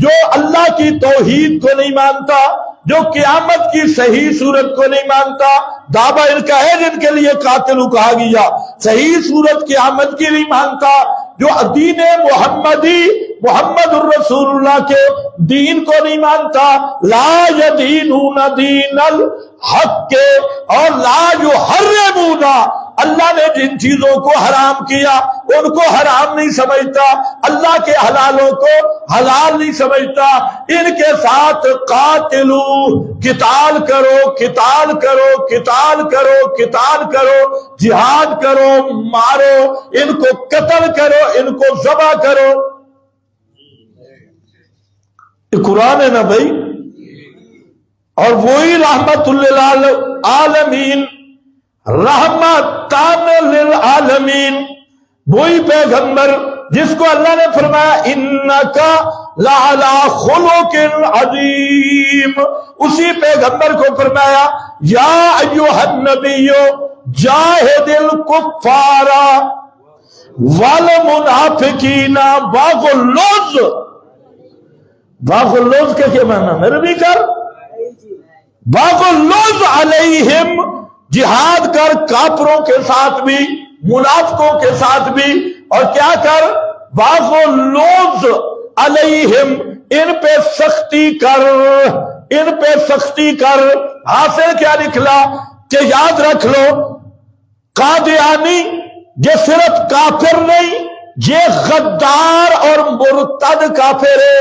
جو اللہ کی توحید کو نہیں مانتا، جو قیامت کی صحیح صورت کو نہیں مانتا، دعویٰ ان کا ہے جن کے لیے قاتل کہا گیا، صحیح صورت قیامت کی نہیں مانتا، جو دین محمدی محمد الرسول اللہ کے دین کو نہیں مانتا، لا یدینون دین الحق کے، اور لا یحرمون، اللہ نے جن چیزوں کو حرام کیا ان کو حرام نہیں سمجھتا، اللہ کے حلالوں کو حلال نہیں سمجھتا، ان کے ساتھ قاتلو، قتال کرو، قتال کرو، قتال کرو، قتال کرو، جہاد کرو، مارو، ان کو قتل کرو، ان کو ذبح کرو۔ یہ قرآن ہے نا بھائی، اور وہی رحمت للعالمین، رحمتان للعالمین، وہی پیغمبر جس کو اللہ نے فرمایا انکا لعلی خلق عظیم، اسی پیغمبر کو فرمایا یا ایھا النبی جاہد الکفار والمنافقین واغلظ۔ واغلظ کے کیا معنی میرے بھی کر؟ واغلظ علیہم، جہاد کر کافروں کے ساتھ بھی، منافقوں کے ساتھ بھی، اور کیا کر؟ واغلظ علیہم، ان پہ سختی کر، ان پہ سختی کر۔ حاصل کیا نکلا کہ یاد رکھ لو قادیانی یہ صرف کافر نہیں، یہ غدار اور مرتد کافر ہے،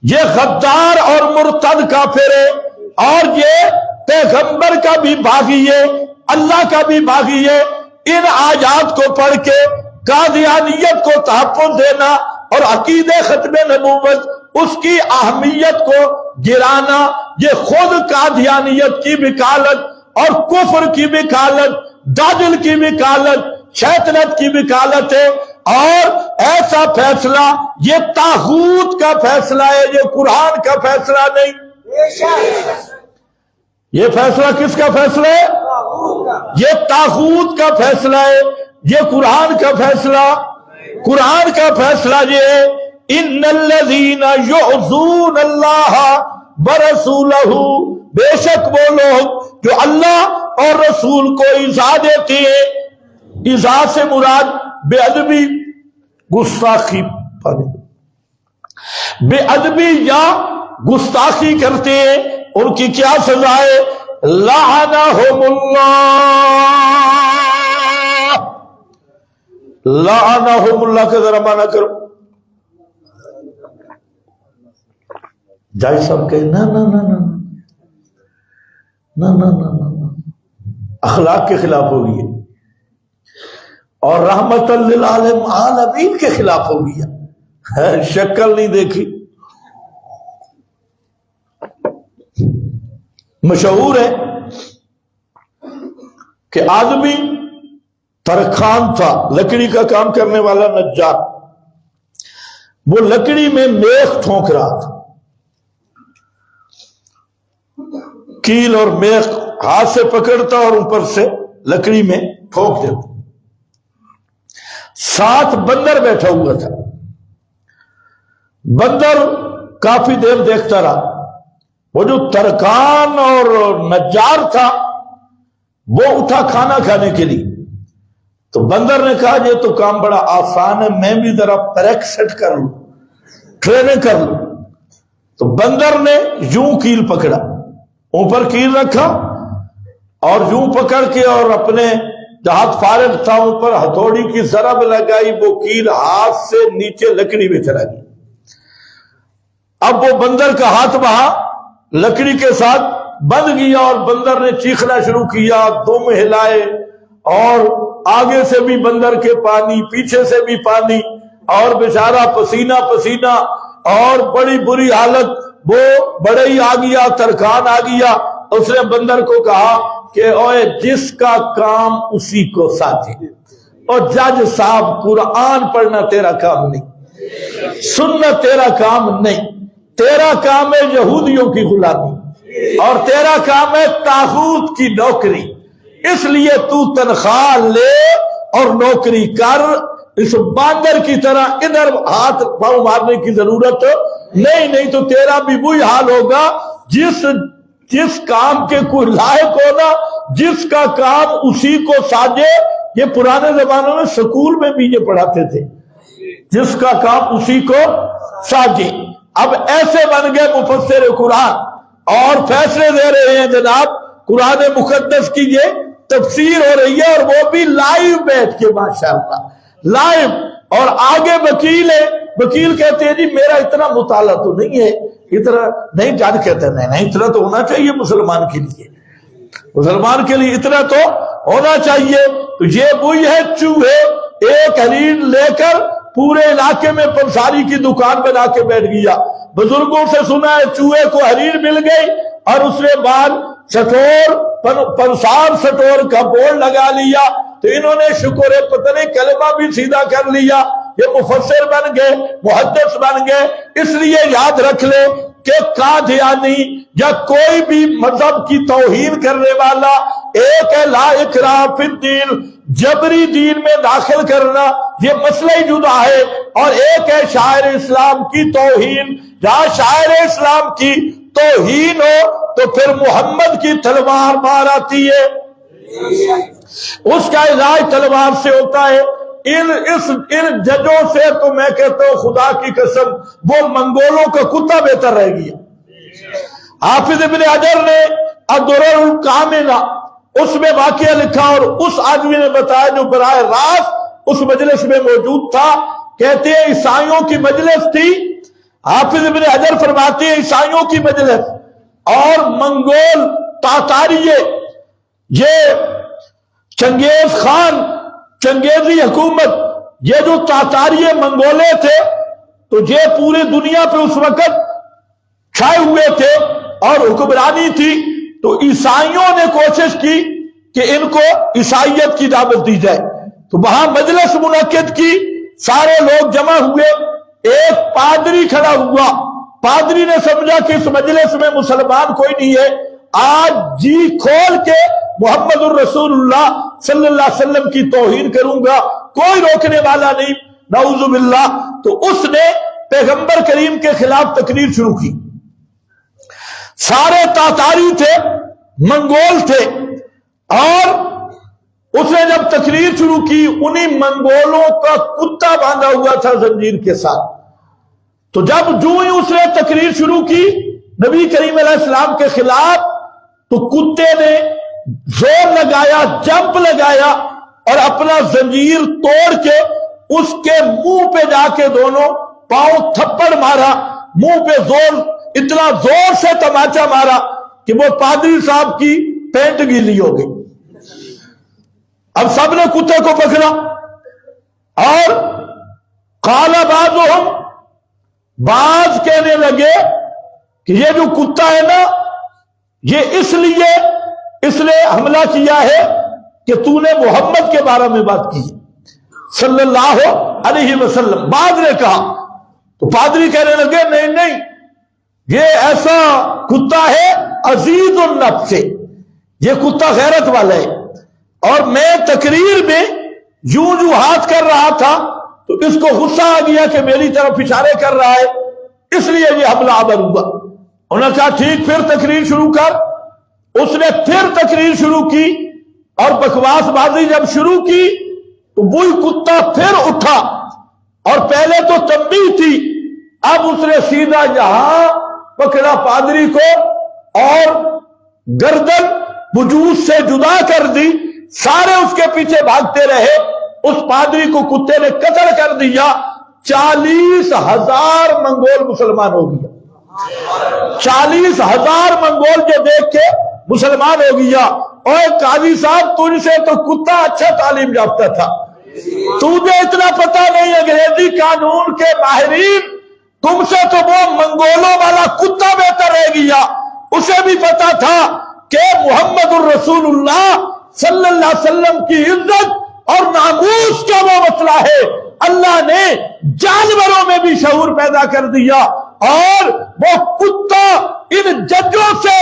یہ غدار اور مرتد کافر ہے، اور یہ پیغمبر کا بھی باغی ہے، اللہ کا بھی باغی ہے۔ ان آیات کو پڑھ کے قادیانیت کو تحفظ دینا اور عقیدہ ختم نبوت، اس کی اہمیت کو گرانا، یہ خود قادیانیت کی وکالت اور کفر کی وکالت، داجل کی وکالت، شیطنت کی وکالت ہے۔ اور ایسا فیصلہ یہ طاغوت کا فیصلہ ہے، یہ قرآن کا فیصلہ نہیں۔ یہ فیصلہ کس کا فیصلہ ہے؟ یہ طاغوت کا فیصلہ ہے، یہ قرآن کا فیصلہ۔ قرآن کا فیصلہ یہ ہے، ان الذین یعظون اللہ ورسولہ، بے شک وہ لوگ جو اللہ اور رسول کو ایذا دیتے ہیں۔ ایذا سے مراد بے ادبی، گستاخی، بے ادبی یا گستاخی کرتے ہیں، ان کی کیا سزا ہے؟ لعنہم اللہ، لعنہم اللہ کا ذرا معنی کرو۔ جائی صاحب کہے نا نا نا نا نا نا نا نا، اخلاق کے خلاف ہوگی ہے، اور رحمت للعالمین کے خلاف ہوگی ہے، شکل نہیں دیکھی۔ مشہور ہے کہ آدمی ترخان تھا، لکڑی کا کام کرنے والا نجار، وہ لکڑی میں میخ ٹھونک رہا تھا، کیل اور میخ ہاتھ سے پکڑتا اور اوپر سے لکڑی میں ٹھونک دیتا۔ ساتھ بندر بیٹھا ہوا تھا، بندر کافی دیر دیکھتا رہا۔ وہ جو ترکان اور نجار تھا وہ اٹھا کھانا کھانے کے لیے، تو بندر نے کہا یہ تو کام بڑا آسان ہے، میں بھی ذرا پریکٹس کر لوں، ٹریننگ کر لوں۔ تو بندر نے یوں کیل پکڑا، اوپر کیل رکھا اور یوں پکڑ کے اور اپنے ہاتھ فارغ تھا، اوپر ہتھوڑی کی ضرب لگائی، وہ کیل ہاتھ سے نیچے لکڑی میں چلا گئی۔ اب وہ بندر کا ہاتھ وہاں لکڑی کے ساتھ بند گیا اور بندر نے چیخنا شروع کیا، دم ہلائے، اور آگے سے بھی بندر کے پانی، پیچھے سے بھی پانی، اور بیچارہ پسینہ پسینہ، اور بڑی بری حالت۔ وہ بڑے ہی آ گیا، ترکان آ گیا، اس نے بندر کو کہا کہ اوے جس کا کام اسی کو ساتھی، اور جج صاحب قرآن پڑھنا تیرا کام نہیں، سننا تیرا کام نہیں، تیرا کام ہے یہودیوں کی غلامی، اور تیرا کام ہے طاغوت کی نوکری، اس لیے تو تنخواہ لے اور نوکری کر، اس باندر کی طرح ادھر ہاتھ پاؤں مارنے کی ضرورت نہیں تو تیرا بھی وہی حال ہوگا جس کام کے کوئی لائق ہونا، جس کا کام اسی کو ساجے۔ یہ پرانے زمانوں میں سکول میں بھی یہ پڑھاتے تھے، جس کا کام اسی کو ساجے۔ اب ایسے بن گئے مفسر قرآن اور فیصلے دے رہے ہیں جناب، قرآن مقدس کی یہ تفسیر ہو رہی ہے، اور وہ بھی لائیو بیٹھ کے، ماشاءاللہ لائیو۔ اور آگے وکیل ہے، وکیل کہتے ہیں جی میرا اتنا مطالعہ تو نہیں ہے، اتنا نہیں، جج کہتے ہیں نہیں اتنا تو ہونا چاہیے مسلمان کے لیے، مسلمان کے لیے اتنا تو ہونا چاہیے۔ تو یہ وہی ہے چوہے ایک حریر لے کر پورے علاقے میں پنساری کی دکان بنا کے بیٹھ گیا۔ بزرگوں سے سنا ہے چوہے کو حریر مل گئی اور اس نے بعد سٹور پنسار سٹور کا بورڈ لگا لیا، تو انہوں نے شکر ہے پتہ نہیں کلمہ بھی سیدھا کر لیا، یہ مفسر بن گئے، محدث بن گئے۔ اس لیے یاد رکھ لے کہ قادیانی یا کوئی بھی مذہب کی توہین کرنے والا، ایک ہے لا اکراہ فی الدین، جبری دین میں داخل کرنا، یہ مسئلہ ہی جدا ہے، اور ایک ہے شاعر اسلام کی توہین۔ جہاں شاعر اسلام کی توہین ہو تو پھر محمد کی تلوار مار آتی ہے، اس کا علاج تلوار سے ہوتا ہے۔ ان ججوں سے تو میں کہتا ہوں خدا کی قسم وہ منگولوں کا کتا بہتر رہ گیا۔ حافظ ابن حجر نے الدرر الکاملہ اس میں واقعہ لکھا، اور اس آدمی نے بتایا جو براہ راست اس مجلس میں موجود تھا، کہتے ہیں عیسائیوں کی مجلس تھی، حافظ ابن حجر فرماتے ہیں عیسائیوں کی مجلس، اور منگول تاتاریے، یہ چنگیز خان، چنگیزی حکومت، یہ جو تاتاریے منگولے تھے تو یہ پوری دنیا پہ اس وقت چھائے ہوئے تھے اور حکمرانی تھی، تو عیسائیوں نے کوشش کی کہ ان کو عیسائیت کی دعوت دی جائے، تو وہاں مجلس منعقد کی، سارے لوگ جمع ہوئے، ایک پادری کھڑا ہوا، پادری نے سمجھا کہ اس مجلس میں مسلمان کوئی نہیں ہے، آج جی کھول کے محمد الرسول اللہ صلی اللہ علیہ وسلم کی توہین کروں گا، کوئی روکنے والا نہیں، نعوذ باللہ۔ تو اس نے پیغمبر کریم کے خلاف تقریر شروع کی، سارے تاتاری تھے، منگول تھے، اور اس نے جب تقریر شروع کی، انہی منگولوں کا کتا باندھا ہوا تھا زنجیر کے ساتھ، تو جب جو ہی اس نے تقریر شروع کی نبی کریم علیہ السلام کے خلاف، تو کتے نے زور لگایا، جمپ لگایا، اور اپنا زنجیر توڑ کے اس کے منہ پہ جا کے دونوں پاؤں تھپڑ مارا، منہ پہ اتنا زور سے تماچا مارا کہ وہ پادری صاحب کی پینٹ گیلی ہو گئی۔ اب سب نے کتے کو پکڑا، اور قال بعضهم، بعض کہنے لگے کہ یہ جو کتا ہے نا، یہ اس نے حملہ کیا ہے کہ تو نے محمد کے بارے میں بات کی صلی اللہ علیہ وسلم۔ بعض نے کہا، تو پادری کہنے لگے نہیں نہیں، یہ ایسا کتا ہے عزیز النفس، یہ کتا غیرت والا ہے، اور میں تقریر میں یوں جو ہاتھ کر رہا تھا تو اس کو غصہ آ گیا کہ میری طرف اشارے کر رہا ہے، اس لیے یہ حملہ آور ہوا۔ انہوں نے کہا ٹھیک، پھر تقریر شروع کر۔ اس نے پھر تقریر شروع کی، اور بکواس بازی جب شروع کی تو وہی کتا پھر اٹھا، اور پہلے تو تنبیہ تھی، اب اس نے سیدھا یہاں پکڑا پادری کو اور گردن وجود سے جدا کر دی، سارے اس کے پیچھے بھاگتے رہے، اس پادری کو کتے نے قتل کر دیا۔ 40,000 منگول مسلمان ہو گیا، 40,000 منگول جو دیکھ کے مسلمان ہو گیا۔ اور قاضی صاحب، تجھ سے تو کتا اچھا تعلیم یافتہ تھا، تجھے اتنا پتہ نہیں انگریزی قانون کے ماہرین، تم سے تو وہ منگولوں والا کتا بہتر رہ گیا، اسے بھی پتا تھا کہ محمد الرسول اللہ صلی اللہ علیہ وسلم کی عزت اور ناموس کا وہ مسئلہ ہے۔ اللہ نے جانوروں میں بھی شعور پیدا کر دیا، اور وہ کتا ان ججوں سے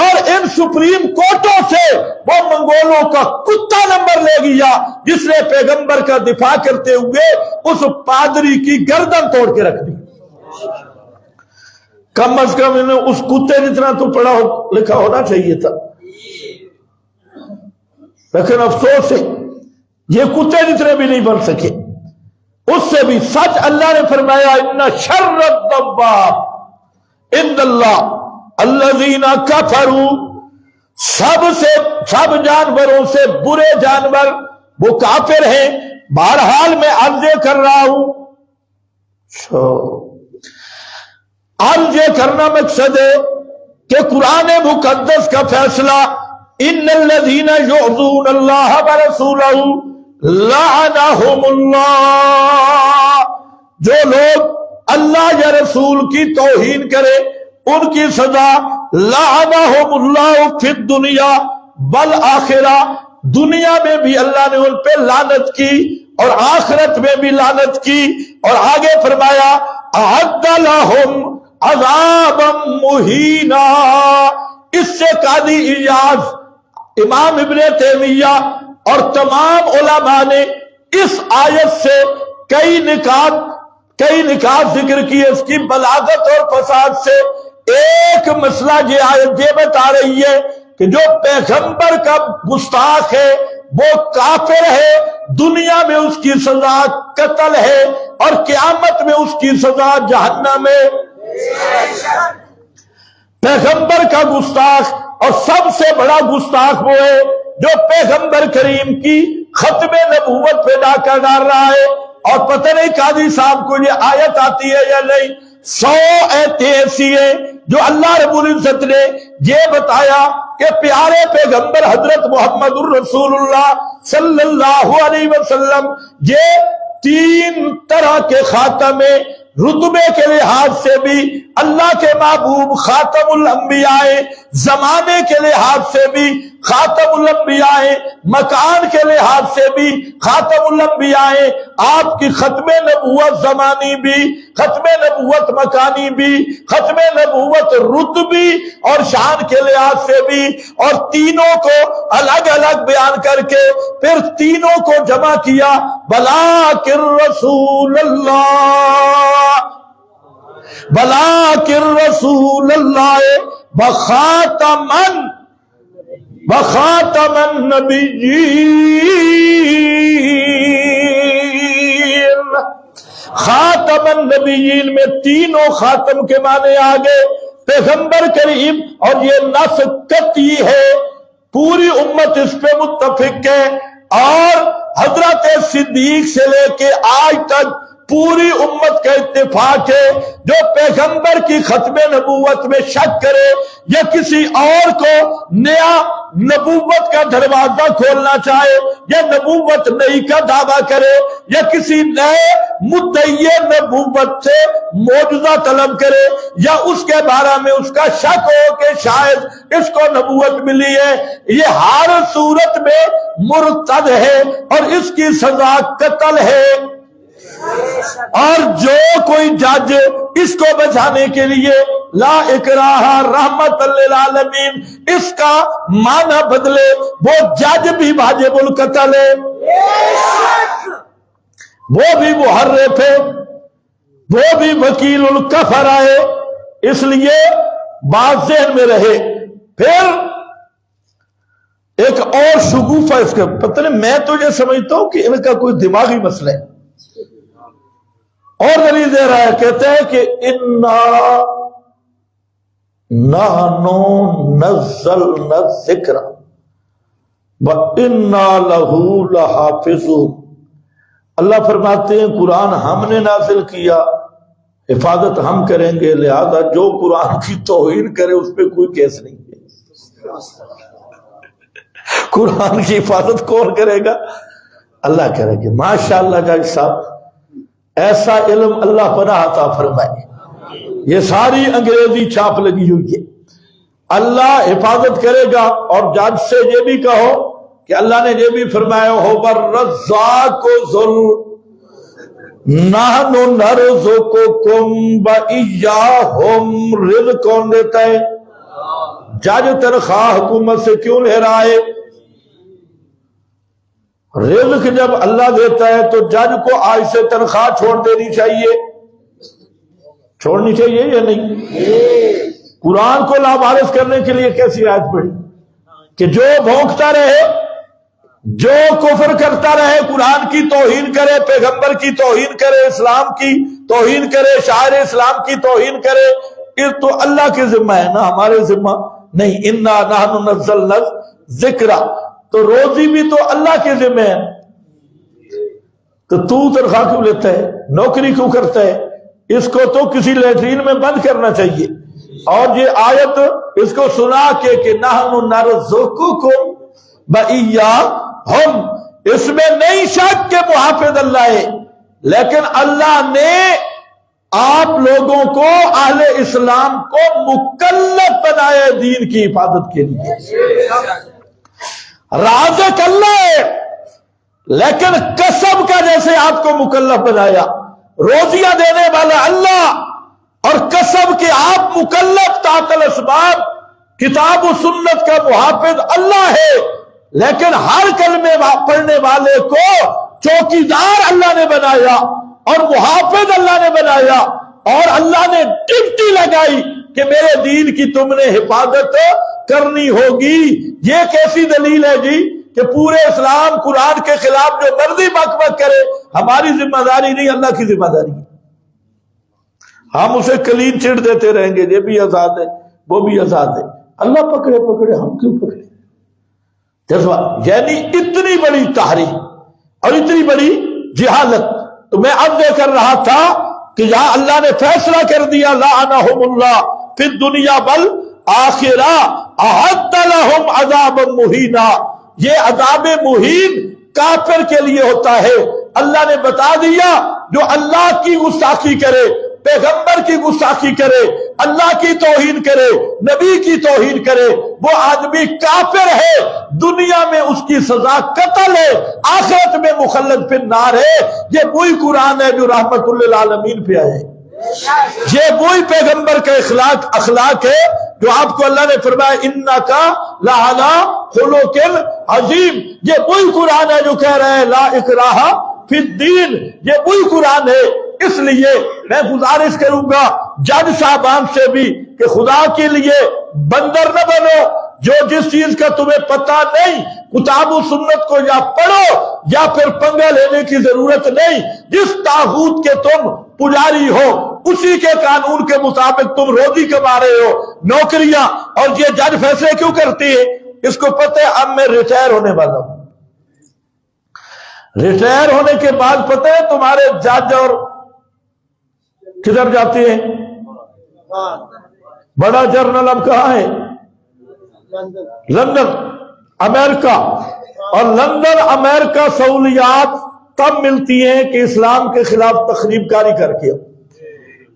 اور ان سپریم کورٹوں سے وہ منگولوں کا کتا نمبر لے گیا، جس نے پیغمبر کا دفاع کرتے ہوئے اس پادری کی گردن توڑ کے رکھ دی۔ کم از کم انہیں اس کتے جتنا تو پڑھا لکھا ہونا چاہیے تھا، لیکن افسوس ہے یہ کتے جتنے بھی نہیں بن سکے۔ اس سے بھی سچ اللہ نے فرمایا، ان شر الدواب عند اللہ الذین کفروا، سب جانوروں سے برے جانور وہ کافر ہیں۔ بہرحال میں عرض کر رہا ہوں، عرض کرنا مقصد ہے کہ قرآن مقدس کا فیصلہ، ان الذین یعظون اللہ ورسولہ لعنہم اللہ، جو لوگ اللہ یا رسول کی توہین کرے ان کی سزا، لعنہم اللہ فی الدنیا والآخرہ، دنیا میں بھی اللہ نے ان پہ لعنت کی اور آخرت میں بھی لعنت کی۔ اور آگے فرمایا، اعد لہم عذابا مہینا۔ اس سے قاضی ایاز، امام ابن تیمیہ اور تمام علماء نے اس آیت سے کئی نکات ذکر کیے، اس کی بلاغت اور فساد سے۔ ایک مسئلہ یہ آیت یہ بتا رہی ہے کہ جو پیغمبر کا گستاخ ہے وہ کافر ہے، دنیا میں اس کی سزا قتل ہے، اور قیامت میں اس کی سزا جہنم ہے۔ پیغمبر کا گستاخ، اور سب سے بڑا گستاخ وہ ہے جو پیغمبر کریم کی ختم نبوت پہ ڈاکہ ڈال رہا ہے۔ اور پتہ نہیں قاضی صاحب کو یہ آیت آتی ہے یا نہیں، 100 ایتیں ایسی ہیں جو اللہ رب العزت نے یہ بتایا کہ پیارے پیغمبر حضرت محمد الرسول اللہ صلی اللہ علیہ وسلم یہ 3 طرح کے خاتم رتبے کے لحاظ سے بھی اللہ کے محبوب خاتم الانبیاء، زمانے کے لحاظ سے بھی خاتم الانبیاء، مکان کے لحاظ سے بھی خاتم الانبیاء، آپ کی ختم نبوت زمانی بھی، ختم نبوت مکانی بھی، ختم نبوت رتبی اور شان کے لحاظ سے بھی، اور تینوں کو الگ الگ بیان کر کے پھر تینوں کو جمع کیا بلاکر رسول اللہ، بلاکر رسول اللہ بخاتم النبیین، خاتم النبیین میں تینوں خاتم کے معنی آگے پیغمبر کریم، اور یہ نص قطعی ہے، پوری امت اس پہ متفق ہے، اور حضرت صدیق سے لے کے آج تک پوری امت کا اتفاق ہے، جو پیغمبر کی ختم نبوت میں شک کرے یا کسی اور کو نیا نبوت کا دروازہ کھولنا چاہے یا نبوت نئی کا دعویٰ کرے یا کسی نئے مدعی نبوت سے معجزہ طلب کرے یا اس کے بارے میں اس کا شک ہو کہ شاید اس کو نبوت ملی ہے، یہ ہر صورت میں مرتد ہے اور اس کی سزا قتل ہے۔ اور جو کوئی جج اس کو بچانے کے لیے لا اکراہ رحمت للعالمین اس کا معنی بدلے، وہ جج بھی واجب القتل ہے، وہ بھی محرف ہے، وہ بھی وکیل الکفر ہے، اس لیے بات ذہن میں رہے۔ پھر ایک اور شگوفہ اس کا پتہ نہیں، میں تو یہ سمجھتا ہوں کہ ان کا کوئی دماغی مسئلہ ہے، اور دلیل دے رہا ہے، کہتے ہیں کہ اِنَّا نَحْنُ نَزَّلْنَا الذِّكْرَ وَإِنَّا لَهُ لَحَافِظُونَ۔ اللہ فرماتے ہیں قرآن ہم نے نازل کیا، حفاظت ہم کریں گے، لہذا جو قرآن کی توہین کرے اس پہ کوئی کیس نہیں ہے۔ قرآن کی حفاظت کون کرے گا؟ اللہ کرے گا۔ ماشاءاللہ جاج صاحب، ایسا علم اللہ پناہ عطا فرمائے۔ یہ ساری انگریزی چھاپ لگی ہوئی ہے، اللہ حفاظت کرے گا۔ اور جج سے یہ بھی کہو کہ اللہ نے یہ بھی فرمایا ہو وَالرَّزَّاقُ نَحْنُ نَرْزُقُكُمْ وَإِيَّاهُمْ، رزق کون دیتا ہے؟ جج تنخواہ حکومت سے کیوں لے رہا ہے؟ رزق جب اللہ دیتا ہے تو جج کو آج سے تنخواہ چھوڑ دینی چاہیے، چھوڑنی چاہیے یا نہیں؟ قرآن کو لابارس کرنے کے لیے کیسی آیت پڑھی کہ جو بھونکتا رہے، جو کفر کرتا رہے، قرآن کی توہین کرے، پیغمبر کی توہین کرے، اسلام کی توہین کرے، شاعر اسلام کی توہین کرے، یہ تو اللہ کے ذمہ ہے نا، ہمارے ذمہ نہیں۔ اِنَّا نَحْنُ نَزَّلْنَا الذِّكْرَ، تو روزی بھی تو اللہ کے ذمہ ہے، تو تنخواہ کیوں لیتا ہے، نوکری کیوں کرتا ہے؟ اس کو تو کسی لیٹرین میں بند کرنا چاہیے۔ اور یہ آیت اس کو سنا کے کہ نحن نرزقکم وإیاہم، اس میں نہیں شک کہ محافظ اللہ ہے، لیکن اللہ نے آپ لوگوں کو، اہل اسلام کو مکلف بنایا دین کی حفاظت کے لیے۔ رازق اللہ ہے، لیکن کسب کا جیسے آپ کو مکلف بنایا، روزیاں دینے والا اللہ، اور کسب کے آپ مکلف تحت الاسباب، کتاب و سنت کا محافظ اللہ ہے، لیکن ہر کلمے پڑھنے والے کو چوکیدار اللہ نے بنایا اور محافظ اللہ نے بنایا، اور اللہ نے ڈیوٹی لگائی کہ میرے دین کی تم نے حفاظت کرنی ہوگی۔ یہ کیسی دلیل ہے جی کہ پورے اسلام قرآن کے خلاف جو مرضی بک بک کرے، ہماری ذمہ داری نہیں، اللہ کی ذمہ داری ہے۔ ہم اسے کلین چٹ دیتے رہیں گے، یہ بھی آزاد ہے وہ بھی آزاد ہے، اللہ پکڑے پکڑے، ہم کیوں پکڑے؟ جذبہ، یعنی اتنی بڑی تحریک اور اتنی بڑی جہالت۔ تو میں اب یہ کر رہا تھا کہ یہاں اللہ نے فیصلہ کر دیا لعنہم اللہ فی الدنیا بل آخرہ اعد لہم عذابا مہینا، یہ عذاب مہین کافر کے لیے ہوتا ہے۔ اللہ نے بتا دیا جو اللہ کی گستاخی کرے، پیغمبر کی گستاخی کرے، اللہ کی توہین کرے، نبی کی توہین کرے، وہ آدمی کافر ہے، دنیا میں اس کی سزا قتل ہے، آخرت میں مخلد فی النار ہے۔ یہ وہی قرآن ہے جو رحمت للعالمین پہ آئے، یہ وہی پیغمبر کا اخلاق ہے جو آپ کو اللہ نے فرمایا انکا لعلی خلق عظیم۔ یہ وہی قرآن ہے جو کہہ رہا ہے لا اکراہ فی الدین، یہ وہی قرآن ہے۔ اس لیے میں گزارش کروں گا جج صاحبان سے بھی کہ خدا کے لیے بندر نہ بنو، جو جس چیز کا تمہیں پتہ نہیں کتاب و سنت کو یا پڑھو یا پھر پنگا لینے کی ضرورت نہیں۔ جس طاغوت کے تم پجاری ہو اسی کے قانون کے مطابق تم روزی کما رہے ہو، نوکریاں، اور یہ جج فیصلے کیوں کرتی ہے؟ اس کو پتہ ہے اب میں ریٹائر ہونے والا ہوں، ریٹائر ہونے کے بعد پتہ ہے تمہارے جج اور کدھر جاتے ہیں؟ بڑا جرنل اب کہاں ہے؟ لندن، امریکہ۔ اور لندن امریکہ سہولیات تب ملتی ہیں کہ اسلام کے خلاف تخریب کاری کر کے،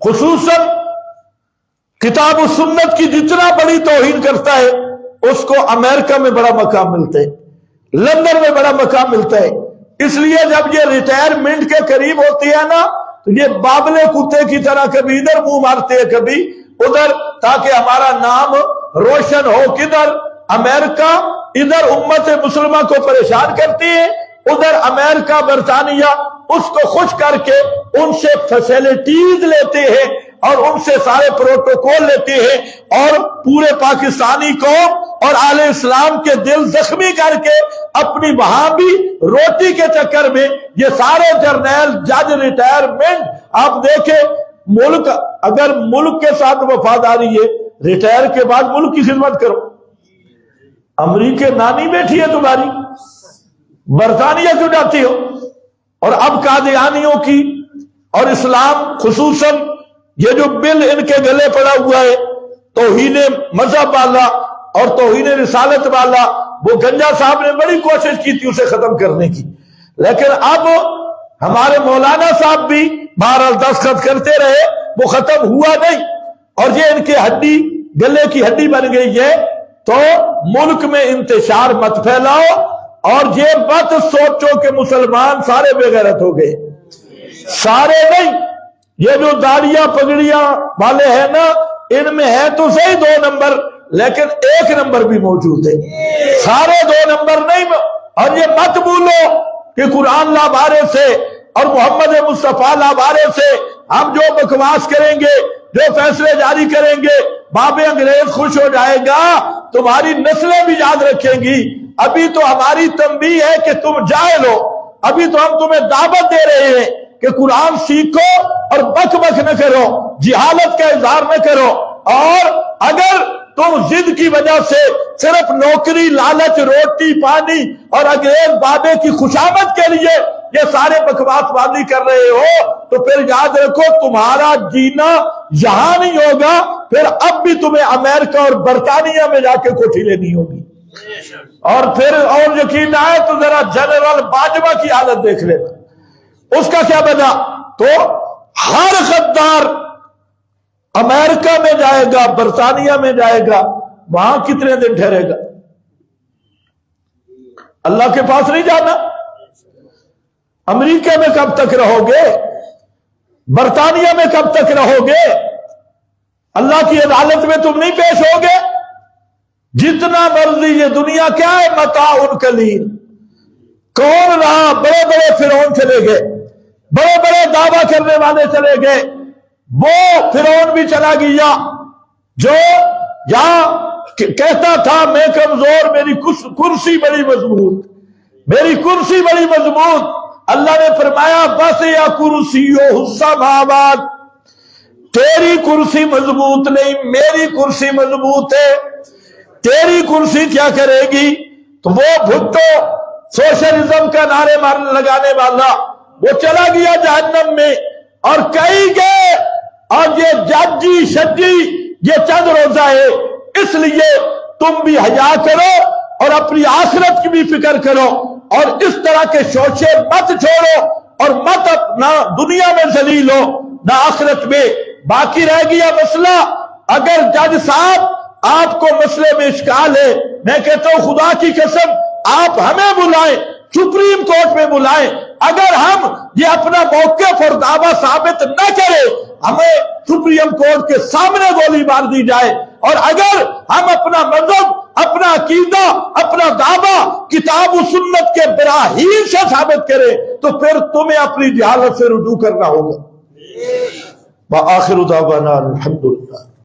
خصوصاً کتاب و سنت کی جتنا بڑی توہین کرتا ہے اس کو امریکہ میں بڑا مقام ملتا ہے، لندن میں بڑا مقام ملتا ہے۔ اس لیے جب یہ ریٹائرمنٹ کے قریب ہوتی ہے نا تو یہ بابلے کتے کی طرح کبھی ادھر منہ مارتے ہیں کبھی ادھر، تاکہ ہمارا نام روشن ہو۔ کدھر؟ امریکہ ادھر امت مسلمہ کو پریشان کرتی ہے، ادھر امریکہ برطانیہ اس کو خوش کر کے ان سے فیسلٹیز لیتے ہیں اور ان سے سارے پروٹوکول لیتے ہیں، اور پورے پاکستانی قوم اور اہل اسلام کے دل زخمی کر کے اپنی وہاں بھی روٹی کے چکر میں یہ سارے جرنیل جج ریٹائرمنٹ۔ آپ دیکھیں ملک، اگر ملک کے ساتھ وفاداری ہے ریٹائر کے بعد ملک کی خدمت کرو۔ امریکہ نانی بیٹھی ہے تمہاری، برطانیہ کیوں جاتی ہو؟ اور اب قادیانیوں کی اور اسلام خصوصاً یہ جو بل ان کے گلے پڑا ہوا ہے توہین مذہب والا اور توہین رسالت والا، وہ گنجا صاحب نے بڑی کوشش کی تھی اسے ختم کرنے کی، لیکن اب ہمارے مولانا صاحب بھی بہرحال دستخط کرتے رہے، وہ ختم ہوا نہیں، اور یہ ان کے ہڈی گلے کی ہڈی بن گئی ہے۔ تو ملک میں انتشار مت پھیلاؤ، اور یہ مت سوچو کہ مسلمان سارے بے غیرت ہو گئے، سارے نہیں۔ یہ جو داڑیاں پگڑیاں والے ہیں نا، ان میں ہے تو صحیح 2 نمبر، لیکن 1 نمبر بھی موجود ہے، سارے 2 نمبر نہیں۔ اور یہ مت بھولو کہ قرآن لابارے سے اور محمد مصطفیٰ لابارے سے ہم جو بکواس کریں گے، جو فیصلے جاری کریں گے، باب انگریز خوش ہو جائے گا، تمہاری نسلیں بھی یاد رکھیں گی۔ ابھی تو ہماری تنبیہ ہے کہ تم جاہل ہو، ابھی تو ہم تمہیں دعوت دے رہے ہیں کہ قرآن سیکھو اور بک بک نہ کرو، جہالت کا اظہار نہ کرو، اور اگر تم ضد کی وجہ سے صرف نوکری، لالچ، روٹی پانی اور انگریز بابے کی خوشامد کے لیے یہ سارے بکواس بازی کر رہے ہو تو پھر یاد رکھو تمہارا جینا یہاں نہیں ہوگا، پھر اب بھی تمہیں امریکہ اور برطانیہ میں جا کے کوٹھی لینی ہوگی۔ اور پھر اور یقین آئے تو ذرا جنرل باجوہ کی حالت دیکھ لینا، اس کا کیا بنا۔ تو ہر غدار امریکہ میں جائے گا، برطانیہ میں جائے گا، وہاں کتنے دن ٹھہرے گا؟ اللہ کے پاس نہیں جانا۔ امریکہ میں کب تک رہو گے؟ برطانیہ میں کب تک رہو گے؟ اللہ کی عدالت میں تم نہیں پیش ہوگے؟ جتنا مرضی یہ دنیا کیا ہے، متاع قلیل۔ کون رہا؟ بڑے بڑے فرعون چلے گئے، بڑے بڑے دعویٰ کرنے والے چلے گئے، وہ فرعون بھی چلا گیا جو یہاں کہتا تھا میں کمزور، میری کرسی بڑی مضبوط، میری کرسی بڑی مضبوط۔ اللہ نے فرمایا بس یا کرسیو السماوات، تیری کرسی مضبوط نہیں، میری کرسی مضبوط ہے۔ تیری کرسی کیا کرے گی؟ تو وہ بھٹو سوشلزم کا نعرے لگانے والا وہ چلا گیا جہنم میں، اور کئی گئے اور یہ جاجی شجی یہ چند روزہ ہے، اس لیے تم بھی حیا کرو اور اپنی آخرت کی بھی فکر کرو اور اس طرح کے شوشے مت چھوڑو اور مت نہ دنیا میں ذلیل ہو نہ آخرت میں۔ باقی رہ گیا مسئلہ، اگر جج صاحب آپ کو مسئلے میں اشکال ہے، میں کہتا ہوں خدا کی قسم آپ ہمیں بلائیں، سپریم کورٹ میں بلائیں، اگر ہم یہ اپنا موقف اور دعویٰ ثابت نہ کریں ہمیں سپریم کورٹ کے سامنے گولی مار دی جائے، اور اگر ہم اپنا مذہب، اپنا عقیدہ، اپنا دعویٰ کتاب و سنت کے براہین سے ثابت کریں تو پھر تمہیں اپنی جہالت سے رجوع کرنا ہوگا۔ وآخر دعوانا الحمدللہ۔